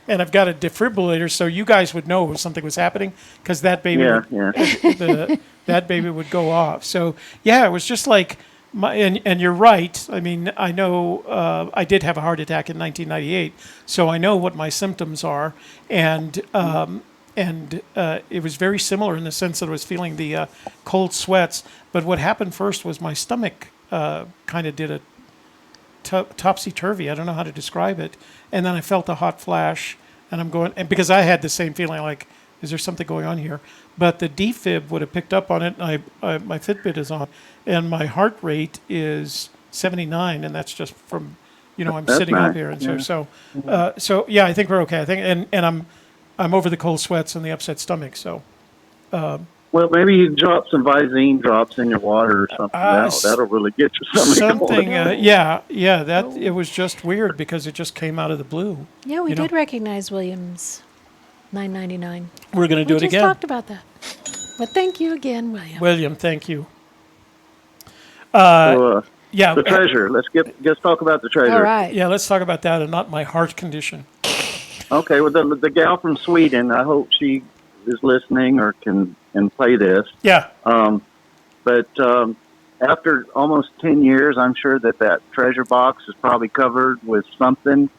I've got a defibrillator, so you guys would know if something was happening because that baby, Yeah, that baby would go off. So yeah, it was just like, and you're right. I mean, I know I did have a heart attack in 1998, so I know what my symptoms are, and it was very similar in the sense that I was feeling the cold sweats. But what happened first was my stomach kind of did a topsy-turvy. I don't know how to describe it. And then I felt a hot flash, and I'm going, and because I had the same feeling, like, is there something going on here? But the defib would have picked up on it, and my Fitbit is on, and my heart rate is 79, and that's just from, I'm That's sitting nice. up here, and Yeah. so yeah, I think we're okay. I think, and I'm over the cold sweats and the upset stomach, so. Well, maybe you drop some Visine drops in your water or something. That'll really get you something. Going. Yeah. That it was just weird because it just came out of the blue. yeah, we did recognize Williams, $9.99. We're going to do it We again. just talked about that. But thank you again, William. William, thank you. So, Yeah. the treasure. Let's talk about the treasure. All right. Yeah, let's talk about that and not my heart condition. Okay. Well, the gal from Sweden. I hope she is listening or can play this. Yeah. But after almost 10 years, I'm sure that treasure box is probably covered with something.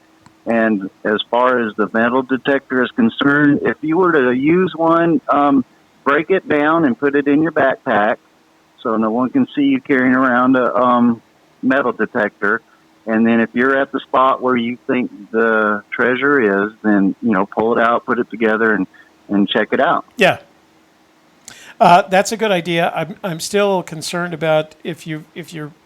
And as far as the metal detector is concerned, if you were to use one, break it down and put it in your backpack so no one can see you carrying around a metal detector. And then if you're at the spot where you think the treasure is, then, pull it out, put it together, and check it out. Yeah. That's a good idea. I'm still concerned about if you're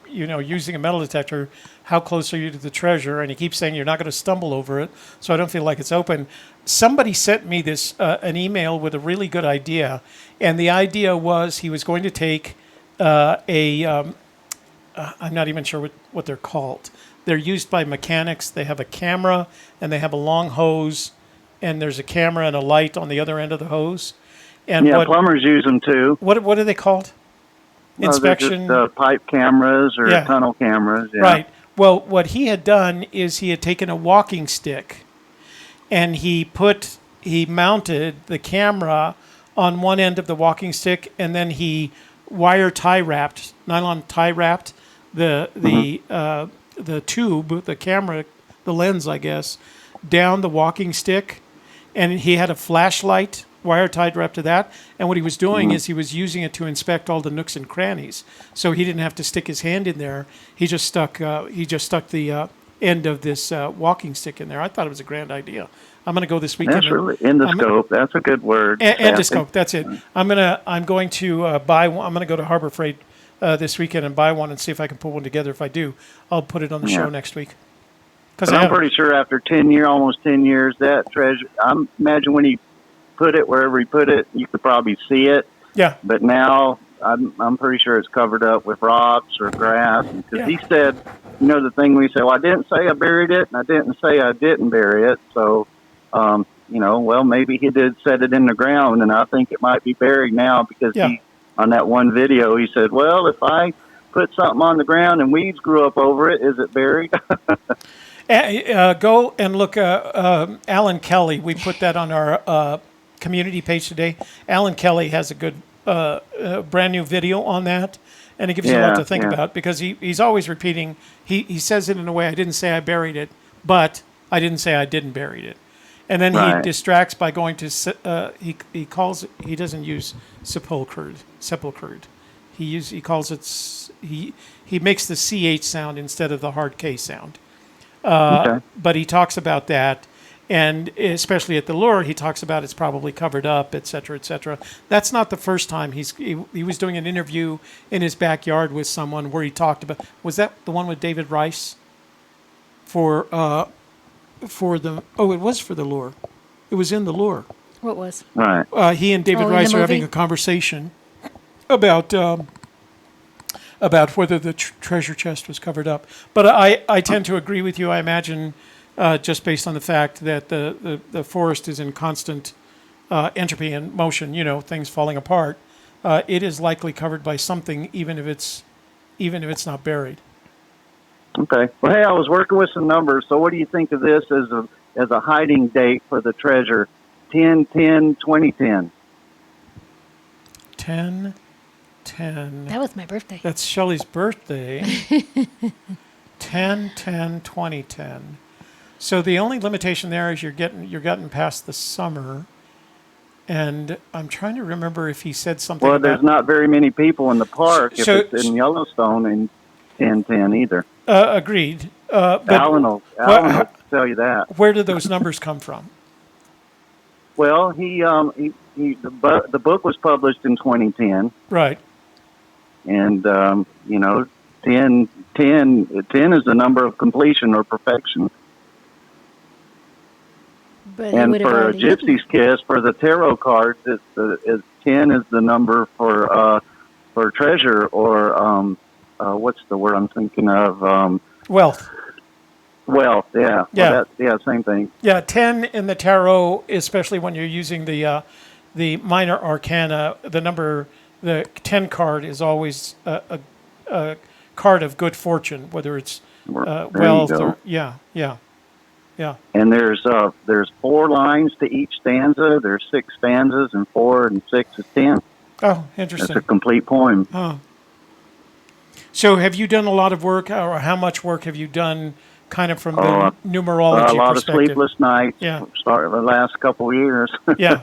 using a metal detector, how close are you to the treasure? And he keeps saying you're not going to stumble over it, so I don't feel like it's open. Somebody sent me this an email with a really good idea, and the idea was he was going to take I'm not even sure what they're called. They're used by mechanics. They have a camera and they have a long hose, and there's a camera and a light on the other end of the hose. And plumbers use them too. What are they called? Inspection. They're just, pipe cameras or tunnel cameras. Yeah. Right. Well, what he had done is he had taken a walking stick, and he mounted the camera on one end of the walking stick, and then he nylon tie wrapped the tube, the camera, the lens, I guess, down the walking stick, and he had a flashlight wire tied up to that. And what he was doing is he was using it to inspect all the nooks and crannies. So he didn't have to stick his hand in there. He just stuck the end of this walking stick in there. I thought it was a grand idea. I'm going to go this weekend. That's really endoscope. That's a good word. Endoscope. That's it. I'm going to buy one. I'm going to go to Harbor Freight this weekend and buy one and see if I can put one together. If I do, I'll put it on the show next week. Because I'm pretty sure after almost 10 years, that treasure. I imagine when he put it wherever he put it, you could probably see it. Yeah. But now I'm pretty sure it's covered up with rocks or grass. Because he said, the thing we say, well, I didn't say I buried it, and I didn't say I didn't bury it. So, well, maybe he did set it in the ground, and I think it might be buried now because he, on that one video, he said, well, if I put something on the ground and weeds grew up over it, is it buried? Go and look, Alan Kelly. We put that on our community page today. Alan Kelly has a good brand new video on that, and it gives you a lot to think about because he's always repeating. He says it in a way, I didn't say I buried it, but I didn't say I didn't bury it. And then he distracts by going to, he doesn't use sepulchred. He calls it he makes the CH sound instead of the hard K sound. But he talks about that, and especially at the lure, he talks about it's probably covered up, et cetera, et cetera. That's not the first time he was doing an interview in his backyard with someone where he talked about, was that the one with David Rice? It was for the lure. It was in the lure. What was? Right. He and David Rice are having a conversation about whether the treasure chest was covered up. But I tend to agree with you. I imagine, just based on the fact that the forest is in constant entropy and motion, things falling apart, it is likely covered by something, even if it's not buried. Okay. Well, hey, I was working with some numbers. So what do you think of this as a hiding date for the treasure? 10/10/2010. 10/10. That was my birthday. That's Shelley's birthday. 10/10/2010. So the only limitation there is you're getting past the summer. And I'm trying to remember if he said something. Well, there's not very many people in the park if it's in Yellowstone in 10/10 either. Agreed. But Alan will tell you that. Where do those numbers come from? Well, the book was published in 2010. Right. And 10 is the number of completion or perfection. But and for Gypsy's Kiss, for the tarot cards, 10 is the number for treasure, or what's the word I'm thinking of? Wealth. Wealth, yeah. Yeah. Well, same thing. Yeah, 10 in the tarot, especially when you're using the minor arcana, the 10 card is always a card of good fortune, whether it's wealth or yeah. And there's 4 lines to each stanza. There's 6 stanzas, and 4 and 6 is 10. Oh, interesting. That's a complete poem. Oh. So have you done a lot of work, or how much work have you done kind of from the numerology perspective? A lot of sleepless nights. Yeah. Started the last couple of years. Yeah.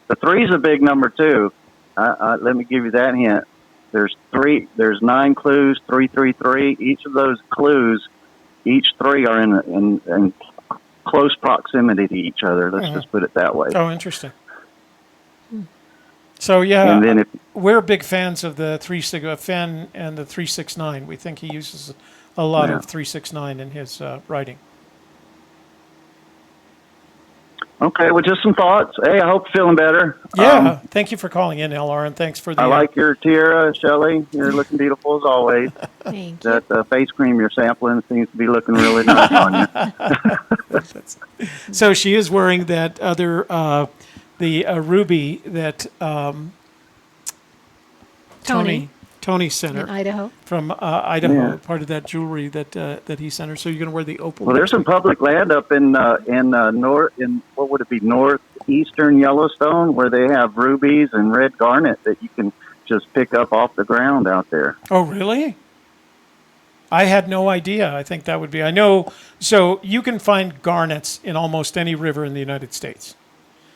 The 3 is a big number too. Let me give you that hint. There's 9 clues, 333. Each of those clues, each 3 are in close proximity to each other. Let's just put it that way. Oh, interesting. So yeah, and then we're big fans of the Fenn and the 369. We think he uses a lot of 369 in his writing. Okay, well, just some thoughts. Hey, I hope you're feeling better. Yeah, thank you for calling in, LR, and thanks for the... I like your tiara, Shelley. You're looking beautiful as always. Thank you. That face cream you're sampling seems to be looking really nice on you. So she is wearing that other, the ruby that Tony sent her. In Idaho. From Idaho, part of that jewelry that he sent her. So you're going to wear the opal. Well, there's some public land up in what would it be, northeastern Yellowstone, where they have rubies and red garnet that you can just pick up off the ground out there. Oh, really? I had no idea. I think that would be. I know. So you can find garnets in almost any river in the United States.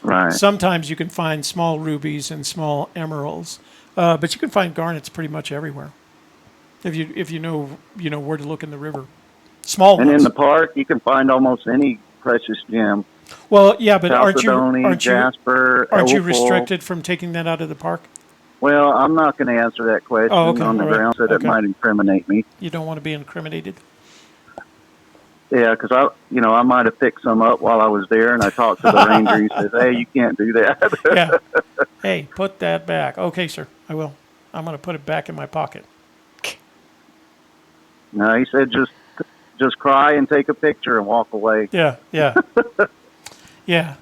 Right. Sometimes you can find small rubies and small emeralds. But you can find garnets pretty much everywhere, if you know where to look in the river. Small ones. And in the park, you can find almost any precious gem. Well, yeah, but Chalcedony, Jasper, aren't you opal. restricted from taking that out of the park? Well, I'm not going to answer that question on the grounds that it might incriminate me. You don't want to be incriminated. Yeah, because I might have picked some up while I was there, and I talked to the ranger. He says, "Hey, you can't do that." Yeah. Hey, put that back. Okay, sir, I will. I'm going to put it back in my pocket. No, he said just cry and take a picture and walk away. Yeah. Yeah.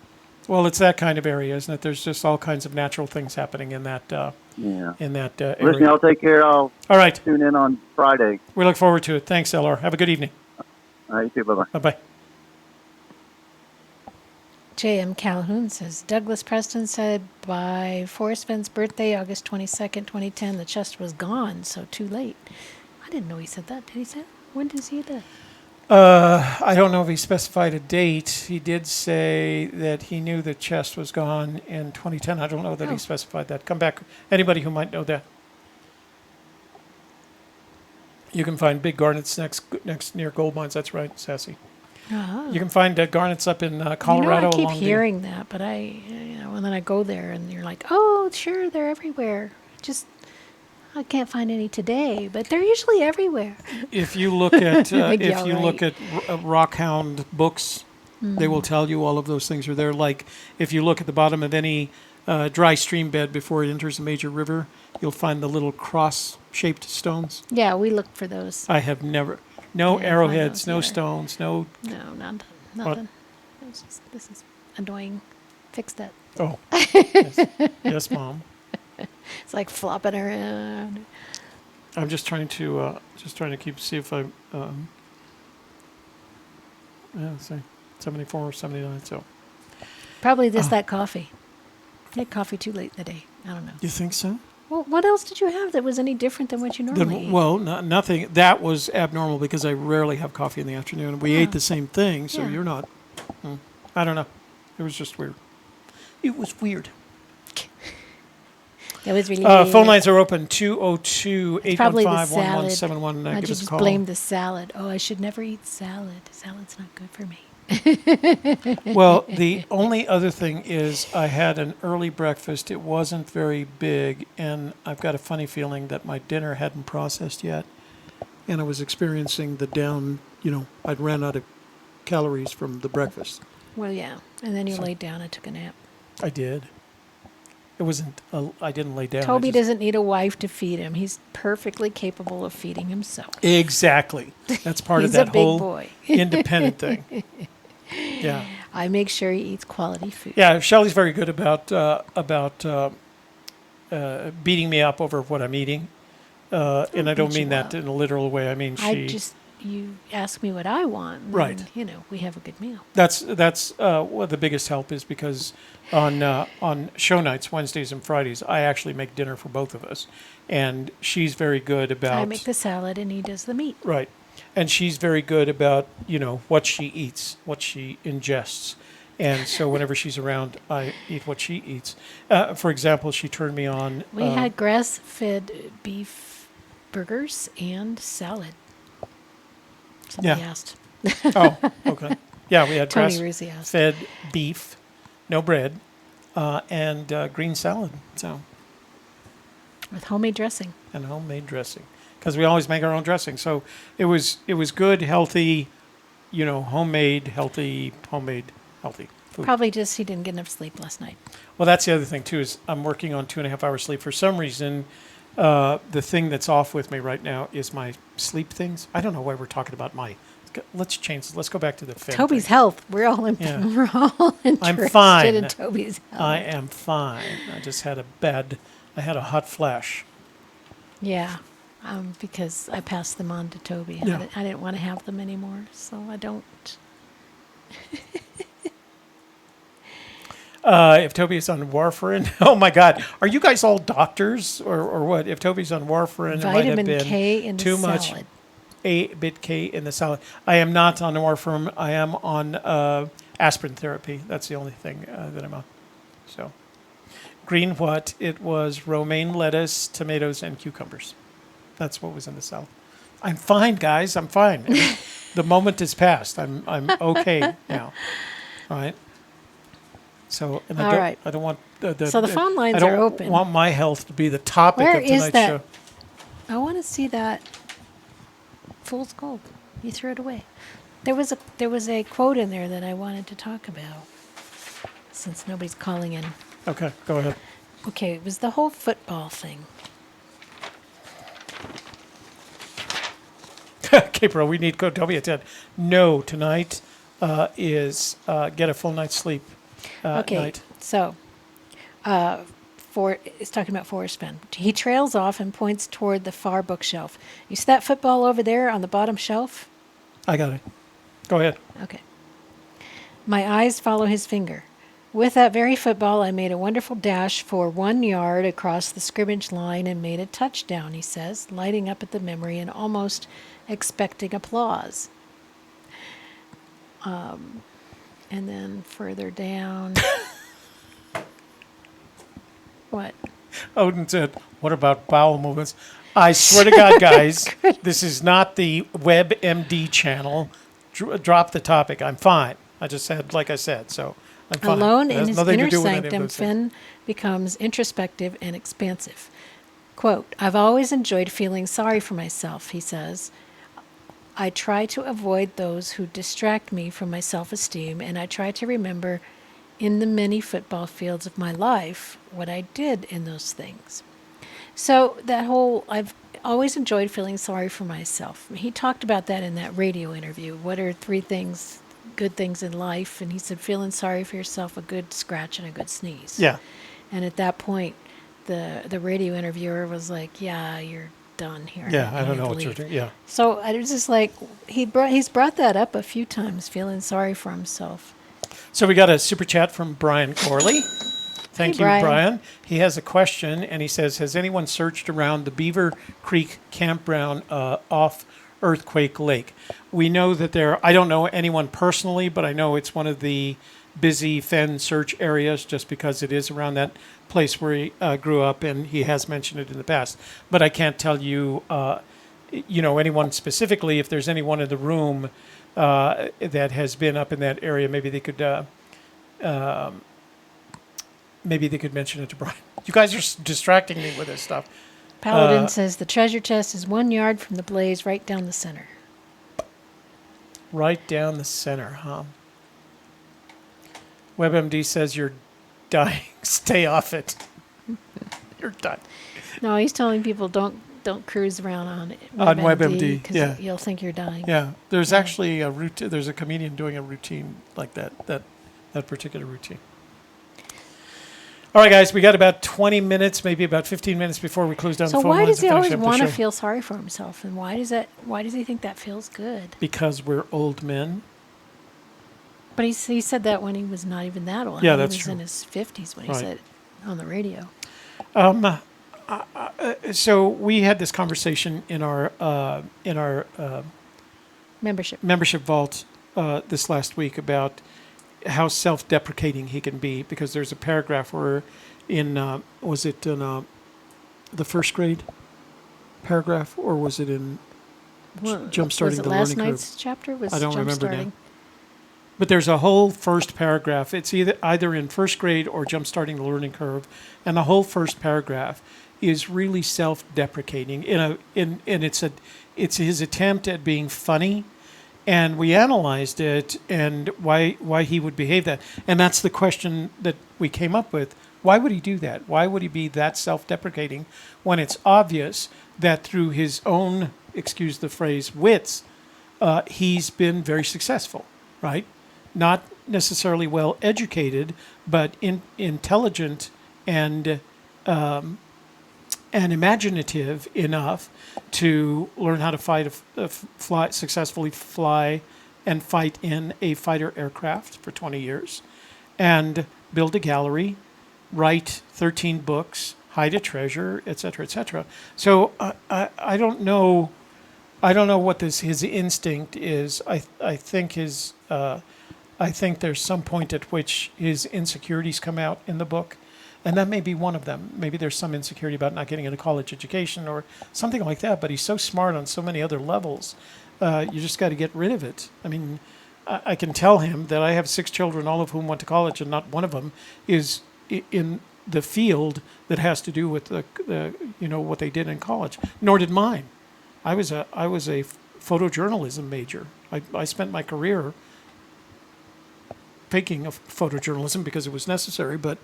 Well, it's that kind of area, isn't it? There's just all kinds of natural things happening in that. In that area. Listen, y'all take care. All right. Tune in on Friday. We look forward to it. Thanks, LR. Have a good evening. All right, you too. Bye-bye. Bye-bye. J.M. Calhoun says, Douglas Preston said by Forrest Fenn's birthday, August 22nd, 2010, the chest was gone, so too late. I didn't know he said that. Did he say that? When did he say that? I don't know if he specified a date. He did say that he knew the chest was gone in 2010. I don't know that he specified that. Come back. Anybody who might know that. You can find big garnets next near gold mines. That's right, Sassy. Oh. You can find garnets up in Colorado. I keep along hearing that, but and then I go there and you're like, oh, sure, they're everywhere. I can't find any today, but they're usually everywhere. If you look at look right. at Rockhound books, they will tell you all of those things are there. Like if you look at the bottom of any dry stream bed before it enters a major river, you'll find the little cross-shaped stones. Yeah, we look for those. I have never. No arrowheads, no stones, no. No, nothing. What? This is annoying. Fix that. Oh. Yes, Mom. It's like flopping around. I'm just trying to see if I. See, 74, 79. So. Probably that coffee. I had coffee too late in the day. I don't know. You think so? Well, what else did you have that was any different than what you normally eat? Well, nothing. That was abnormal because I rarely have coffee in the afternoon. We ate the same thing, so you're not. I don't know. It was just weird. It was weird. It was really phone lines are open 202-815-1171. Why'd you Give us a just call. blame the salad? Oh, I should never eat salad. Salad's not good for me. Well, the only other thing is I had an early breakfast. It wasn't very big, and I've got a funny feeling that my dinner hadn't processed yet, and I was experiencing the down, I'd ran out of calories from the breakfast. Well, yeah. And then you laid down and took a nap. I did. It wasn't, I didn't lay down. Toby doesn't need a wife to feed him. He's perfectly capable of feeding himself. Exactly. That's part of He's a that big whole boy. independent thing. Yeah. I make sure he eats quality food. Yeah, Shelley's very good about beating me up over what I'm eating. And I don't mean that in a literal way. I mean, you ask me what I want. And right. Then, we have a good meal. That's what the biggest help is because on show nights, Wednesdays and Fridays, I actually make dinner for both of us. And she's very good about... I make the salad and he does the meat. Right. And she's very good about, what she eats, what she ingests. And so whenever she's around, I eat what she eats. For example, she turned me on... We had grass-fed beef burgers and salad. Somebody asked. Oh, okay. Yeah, we had grass-fed beef, no bread, and green salad. So. With homemade dressing. And homemade dressing. Because we always make our own dressing. So it was good, healthy, homemade healthy food. Probably just he didn't get enough sleep last night. Well, that's the other thing, too, is I'm working on 2.5 hours sleep. For some reason, the thing that's off with me right now is my sleep things. I don't know why we're talking about let's change. Let's go back to the Toby's health. We're all interested I'm fine. in Toby's health. I am fine. I just had I had a hot flash. Yeah, because I passed them on to Toby. Yeah. I didn't want to have them anymore, so I don't. If Toby is on warfarin, oh my God, are you guys all doctors or what? If Toby's on warfarin, Vitamin it might have been K in too the much. salad. Bit K in the salad. I am not on warfarin. I am on aspirin therapy. That's the only thing that I'm on. So, green what? It was romaine lettuce, tomatoes, and cucumbers. That's what was in the salad. I'm fine, guys. I'm fine. The moment is past. I'm okay now. All right. So, and I don't want so the phone lines are open. I don't want my health to be the topic of tonight's show. I want to see that fool's gold. You threw it away. There was a quote in there that I wanted to talk about since nobody's calling in. Okay, go ahead. Okay, it was the whole football thing. Okay, bro, we need Toby at 10. No, tonight is get a full night's sleep. Night. So it's talking about Forrest Fenn. He trails off and points toward the far bookshelf. You see that football over there on the bottom shelf? I got it. Go ahead. Okay. My eyes follow his finger. With that very football, I made a wonderful dash for 1 yard across the scrimmage line and made a touchdown, he says, lighting up at the memory and almost expecting applause. And then further down. What? Odin said, "What about bowel movements?" I swear to God, guys, this is not the WebMD channel. Drop the topic. I'm fine. I just said, like I said, so I'm fine. Alone It has in his nothing to inner do with any of sanctum, those things. Fenn becomes introspective and expansive. Quote, "I've always enjoyed feeling sorry for myself," he says. "I try to avoid those who distract me from my self-esteem, and I try to remember in the many football fields of my life what I did in those things." So that whole, I've always enjoyed feeling sorry for myself. He talked about that in that radio interview. What are 3 things, good things in life? And he said, feeling sorry for yourself, a good scratch and a good sneeze. Yeah. And at that point, the radio interviewer was like, "Yeah, you're done here." Yeah, I You don't have know to what you're leave." doing. Yeah. So I was just like, he's brought that up a few times, feeling sorry for himself. So we got a super chat from Brian Corley. Thank Hey, you, Brian. Brian. He has a question, and he says, "Has anyone searched around the Beaver Creek campground off Earthquake Lake?" We know that I don't know anyone personally, but I know it's one of the busy Fenn search areas just because it is around that place where he grew up, and he has mentioned it in the past. But I can't tell you, anyone specifically. If there's anyone in the room that has been up in that area, maybe they could mention it to Brian. You guys are distracting me with this stuff. Paladin says the treasure chest is 1 yard from the blaze, right down the center. Right down the center, huh? WebMD says you're dying. Stay off it. You're done. No, he's telling people don't cruise around on WebMD, because yeah. you'll think you're dying. Yeah, there's actually a routine. There's a comedian doing a routine like that particular routine. All right, guys, we got about 20 minutes, maybe about 15 minutes before we close down So the phone why lines does he and always finish up the want to show. feel sorry for himself, and why does he think that feels good? Because we're old men. But he said that when he was not even that old. Yeah, He that's was true. in his 50s when he Right. said it on the radio. So we had this conversation in our Membership vault this last week about how self-deprecating he can be, because there's a paragraph where was it in the first grade paragraph, or was it in Jumpstarting was it the last Learning Curve? night's chapter? Was I don't remember now. Jumpstarting? But there's a whole first paragraph. It's either in first grade or Jumpstarting the Learning Curve, and the whole first paragraph is really self-deprecating. And it's his attempt at being funny, and we analyzed it and why he would behave that. And that's the question that we came up with. Why would he do that? Why would he be that self-deprecating when it's obvious that through his own, excuse the phrase, wits, he's been very successful, right? Not necessarily well educated, but intelligent and imaginative enough to learn how to successfully fly and fight in a fighter aircraft for 20 years, and build a gallery, write 13 books, hide a treasure, etc., etc. So I don't know. I don't know what his instinct is. I think there's some point at which his insecurities come out in the book, and that may be one of them. Maybe there's some insecurity about not getting a college education or something like that, but he's so smart on so many other levels. You just got to get rid of it. I mean, I can tell him that I have 6 children, all of whom went to college, and not one of them is in the field that has to do with the what they did in college. Nor did mine. I was a photojournalism major. I spent my career faking of photojournalism because it was necessary, but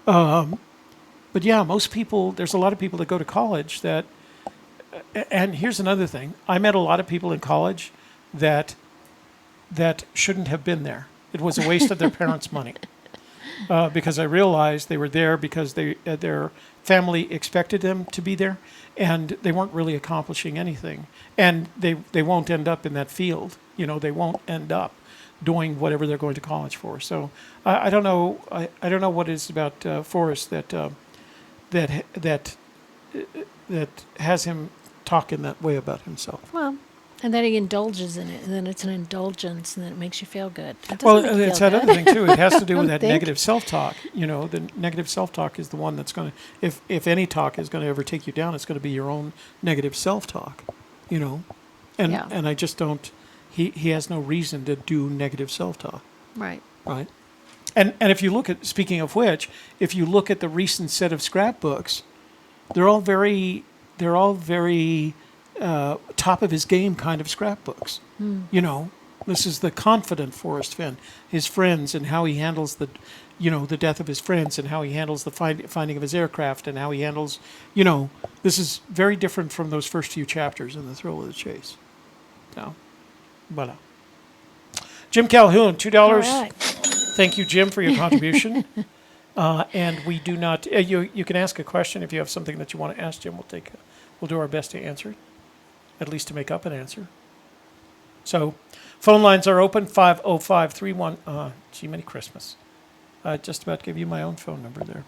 yeah, most people, there's a lot of people that go to college that, and here's another thing, I met a lot of people in college that shouldn't have been there. It was a waste of their parents' money, because I realized they were there because their family expected them to be there, and they weren't really accomplishing anything, and they won't end up in that field. They won't end up doing whatever they're going to college for. So I don't know. I don't know what it is about Forrest that has him talk in that way about himself. Well, And then he indulges in it, and then it's an indulgence, and then it makes you feel good. It doesn't Well, make you it's feel that good. other thing too. It has to do with I that think. negative self-talk. You know, the negative self-talk is the one that's going to, if any talk is going to ever take you down, it's going to be your own negative self-talk. You know, and Yeah. and I just don't. He has no reason to do negative self-talk. Right. Right. And if you look at, speaking of which, if you look at the recent set of scrapbooks, they're all very top of his game kind of scrapbooks. You know, this is the confident Forrest Fenn, his friends, and how he handles the death of his friends, and how he handles the finding of his aircraft, and how he handles, this is very different from those first few chapters in The Thrill of the Chase. So, voilà. Jim Calhoun, $2. All right. Thank you, Jim, for your contribution. And we do not. You can ask a question if you have something that you want to ask Jim. We'll do our best to answer it, at least to make up an answer. So, phone lines are open 50531. Gee, Merry Christmas. Just about give you my own phone number there.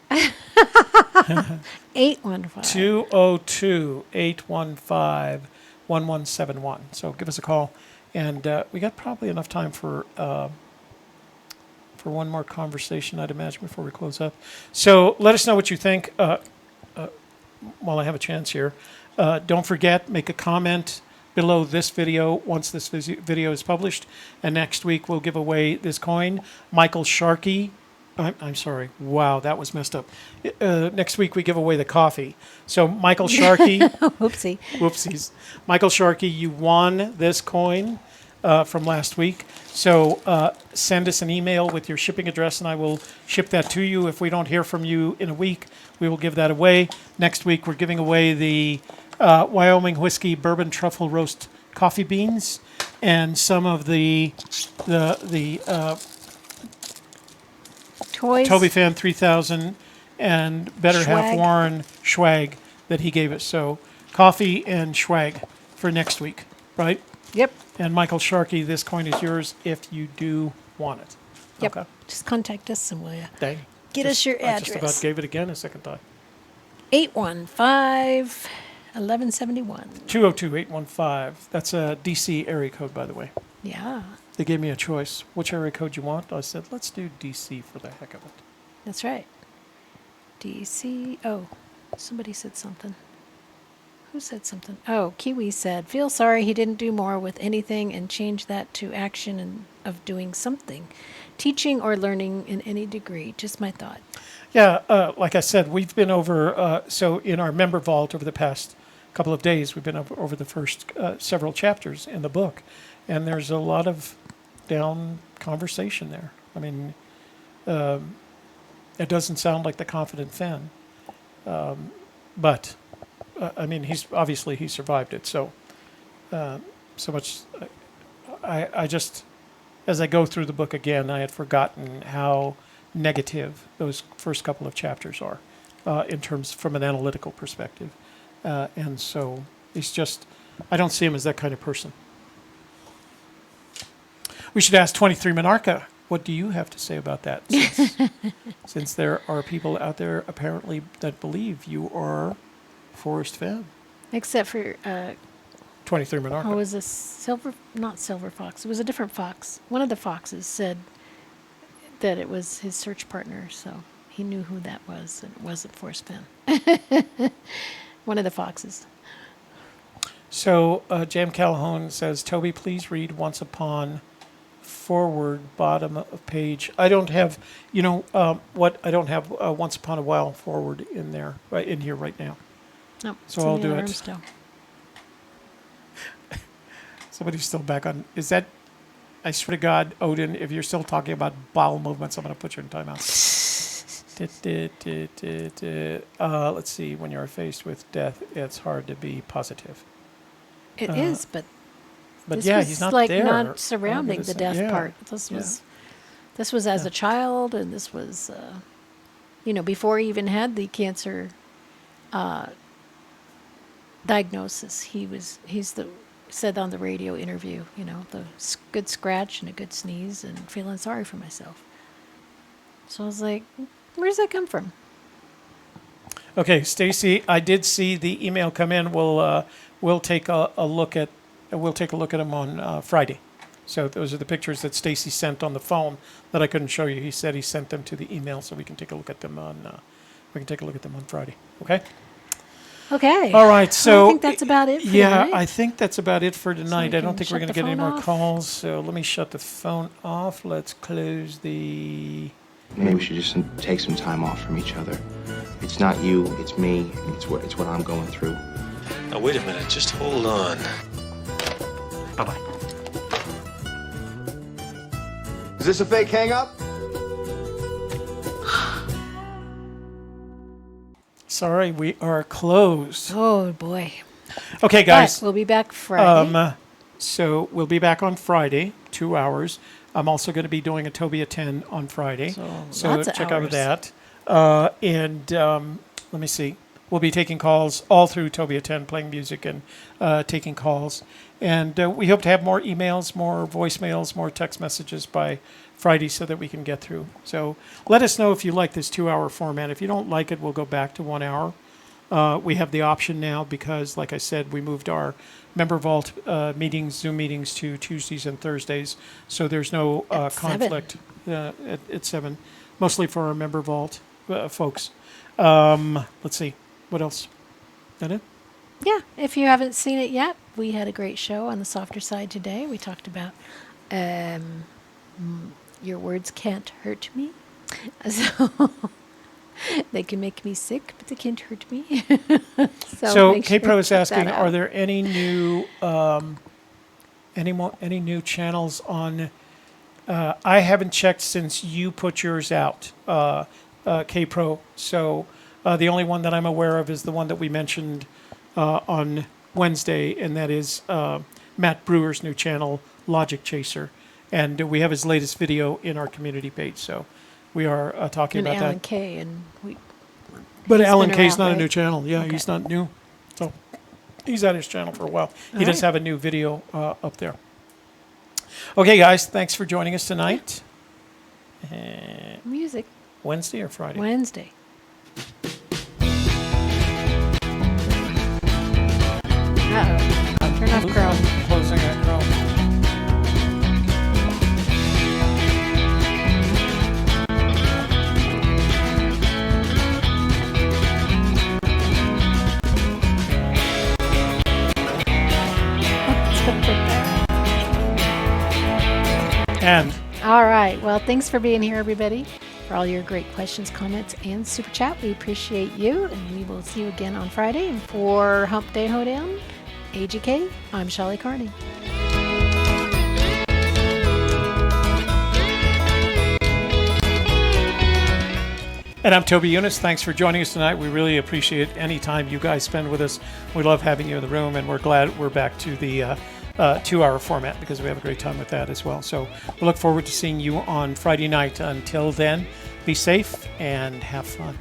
815. 202-815-1171. So give us a call, and we got probably enough time for one more conversation, I'd imagine, before we close up. So let us know what you think while I have a chance here. Don't forget, make a comment below this video once this video is published. And next week we'll give away this coin. Michael Sharkey. I'm sorry. Wow, that was messed up. Next week we give away the coffee. So Michael Sharkey. Whoopsie. Whoopsies. Michael Sharkey, you won this coin from last week. So send us an email with your shipping address, and I will ship that to you. If we don't hear from you in a week, we will give that away. Next week, we're giving away the Wyoming Whiskey Bourbon Truffle Roast coffee beans and some of the Toys. Toby Fan 3000 and Better Half Schwag. Warren swag that he gave us. So coffee and swag for next week, right? Yep. And Michael Sharkey, this coin is yours if you do want it. Yep. Okay. Just contact us and we'll Dang. get us your I just address. about gave it again a second time. 815-1171. 202-815. That's a DC area code, by the way. Yeah, They gave me a choice. Which area code you want? I said, let's do DC for the heck of it. that's right. DC. Oh, somebody said something. Who said something? Oh, Kiwi said, feel sorry he didn't do more with anything and change that to action and of doing something. Teaching or learning in any degree. Just my thought. Yeah, like I said, we've been over, so in our member vault over the past couple of days, we've been over the first several chapters in the book. And there's a lot of down conversation there. I mean, it doesn't sound like the confident Fenn. But, I mean, he survived it. So, so much, I just, as I go through the book again, I had forgotten how negative those first couple of chapters are in terms from an analytical perspective. And so he's just, I don't see him as that kind of person. We should ask 23 Monarcha, what do you have to say about that? Since there are people out there apparently that believe you are Forrest Fenn. Except for 23 Monarcha. Oh, it was a not silver fox. It was a different fox. One of the foxes said that it was his search partner, so he knew who that was, and it wasn't Forrest Fenn. One of the foxes. So Jam Calhoun says, Toby, please read Once Upon forward, bottom of page. I don't have, I don't have Once Upon a While forward in there, right in here right now. Nope. So I'll do it. Still. Somebody's still back on. Is that? I swear to God, Odin, if you're still talking about bowel movements, I'm going to put you in timeout. Let's see. When you're faced with death, it's hard to be positive. It is, but this yeah, was he's not like there. not surrounding the death Yeah. part. This was as a child, and this was, before he even had the cancer diagnosis. He's said on the radio interview, the good scratch and a good sneeze and feeling sorry for myself. So I was like, where's that come from? Okay, Stacy, I did see the email come in. We'll take a look at. we'll take a look at them on Friday. So those are the pictures that Stacy sent on the phone that I couldn't show you. He said he sent them to the email, so we can take a look at them on Friday. Okay. Okay. All right. So I think that's about it for tonight. I think that's about it for tonight. I don't think we're shut going to the get any phone more off. calls. So let me shut the phone off. Let's close the. Maybe we should just take some time off from each other. It's not you, it's me. It's what I'm going through. Now wait a minute. Just hold on. Bye-bye. Is this a fake hang-up? Sorry, we are closed. Oh boy. Okay, guys. But we'll be back Friday. So we'll be back on Friday, 2 hours. I'm also going to be doing a Toby at 10 on Friday. So lots of check hours. out that. Let me see. We'll be taking calls all through Toby at 10, playing music and taking calls. And we hope to have more emails, more voicemails, more text messages by Friday so that we can get through. So let us know if you like this 2 hour format. If you don't like it, we'll go back to 1 hour. We have the option now because, like I said, we moved our Member Vault meetings, Zoom meetings to Tuesdays and Thursdays. So there's no conflict at 7, mostly for our Member Vault folks. Let's see. What else? That it? Yeah, if you haven't seen it yet, we had a great show on the softer side today. We talked about your words can't hurt me. So they can make me sick, but they can't hurt me. So make K sure Pro to is check asking, that are out. there any new any new channels on? I haven't checked since you put yours out, K Pro. So the only one that I'm aware of is the one that we mentioned on Wednesday, and that is Matt Brewer's new channel, Logic Chaser. And we have his latest video in our community page. So we are talking And about Alan that. K. And we. But he's Alan been K's around, not a right? new channel. Yeah, Okay. he's not new. So he's at his channel for a while. He does have a new video up there. Okay, guys, thanks for joining us tonight. Music. Wednesday or Friday? Wednesday. Uh-oh. Turn off Chrome. Closing at Chrome. And All right. Well, thanks for being here, everybody, for all your great questions, comments, and super chat. We appreciate you, and we will see you again on Friday. And for Humpday Hoedown, AGK, I'm Shelley Carney. And I'm Toby Younis. Thanks for joining us tonight. We really appreciate any time you guys spend with us. We love having you in the room, and we're glad we're back to the 2 hour format because we have a great time with that as well. So we look forward to seeing you on Friday night. Until then, be safe and have fun.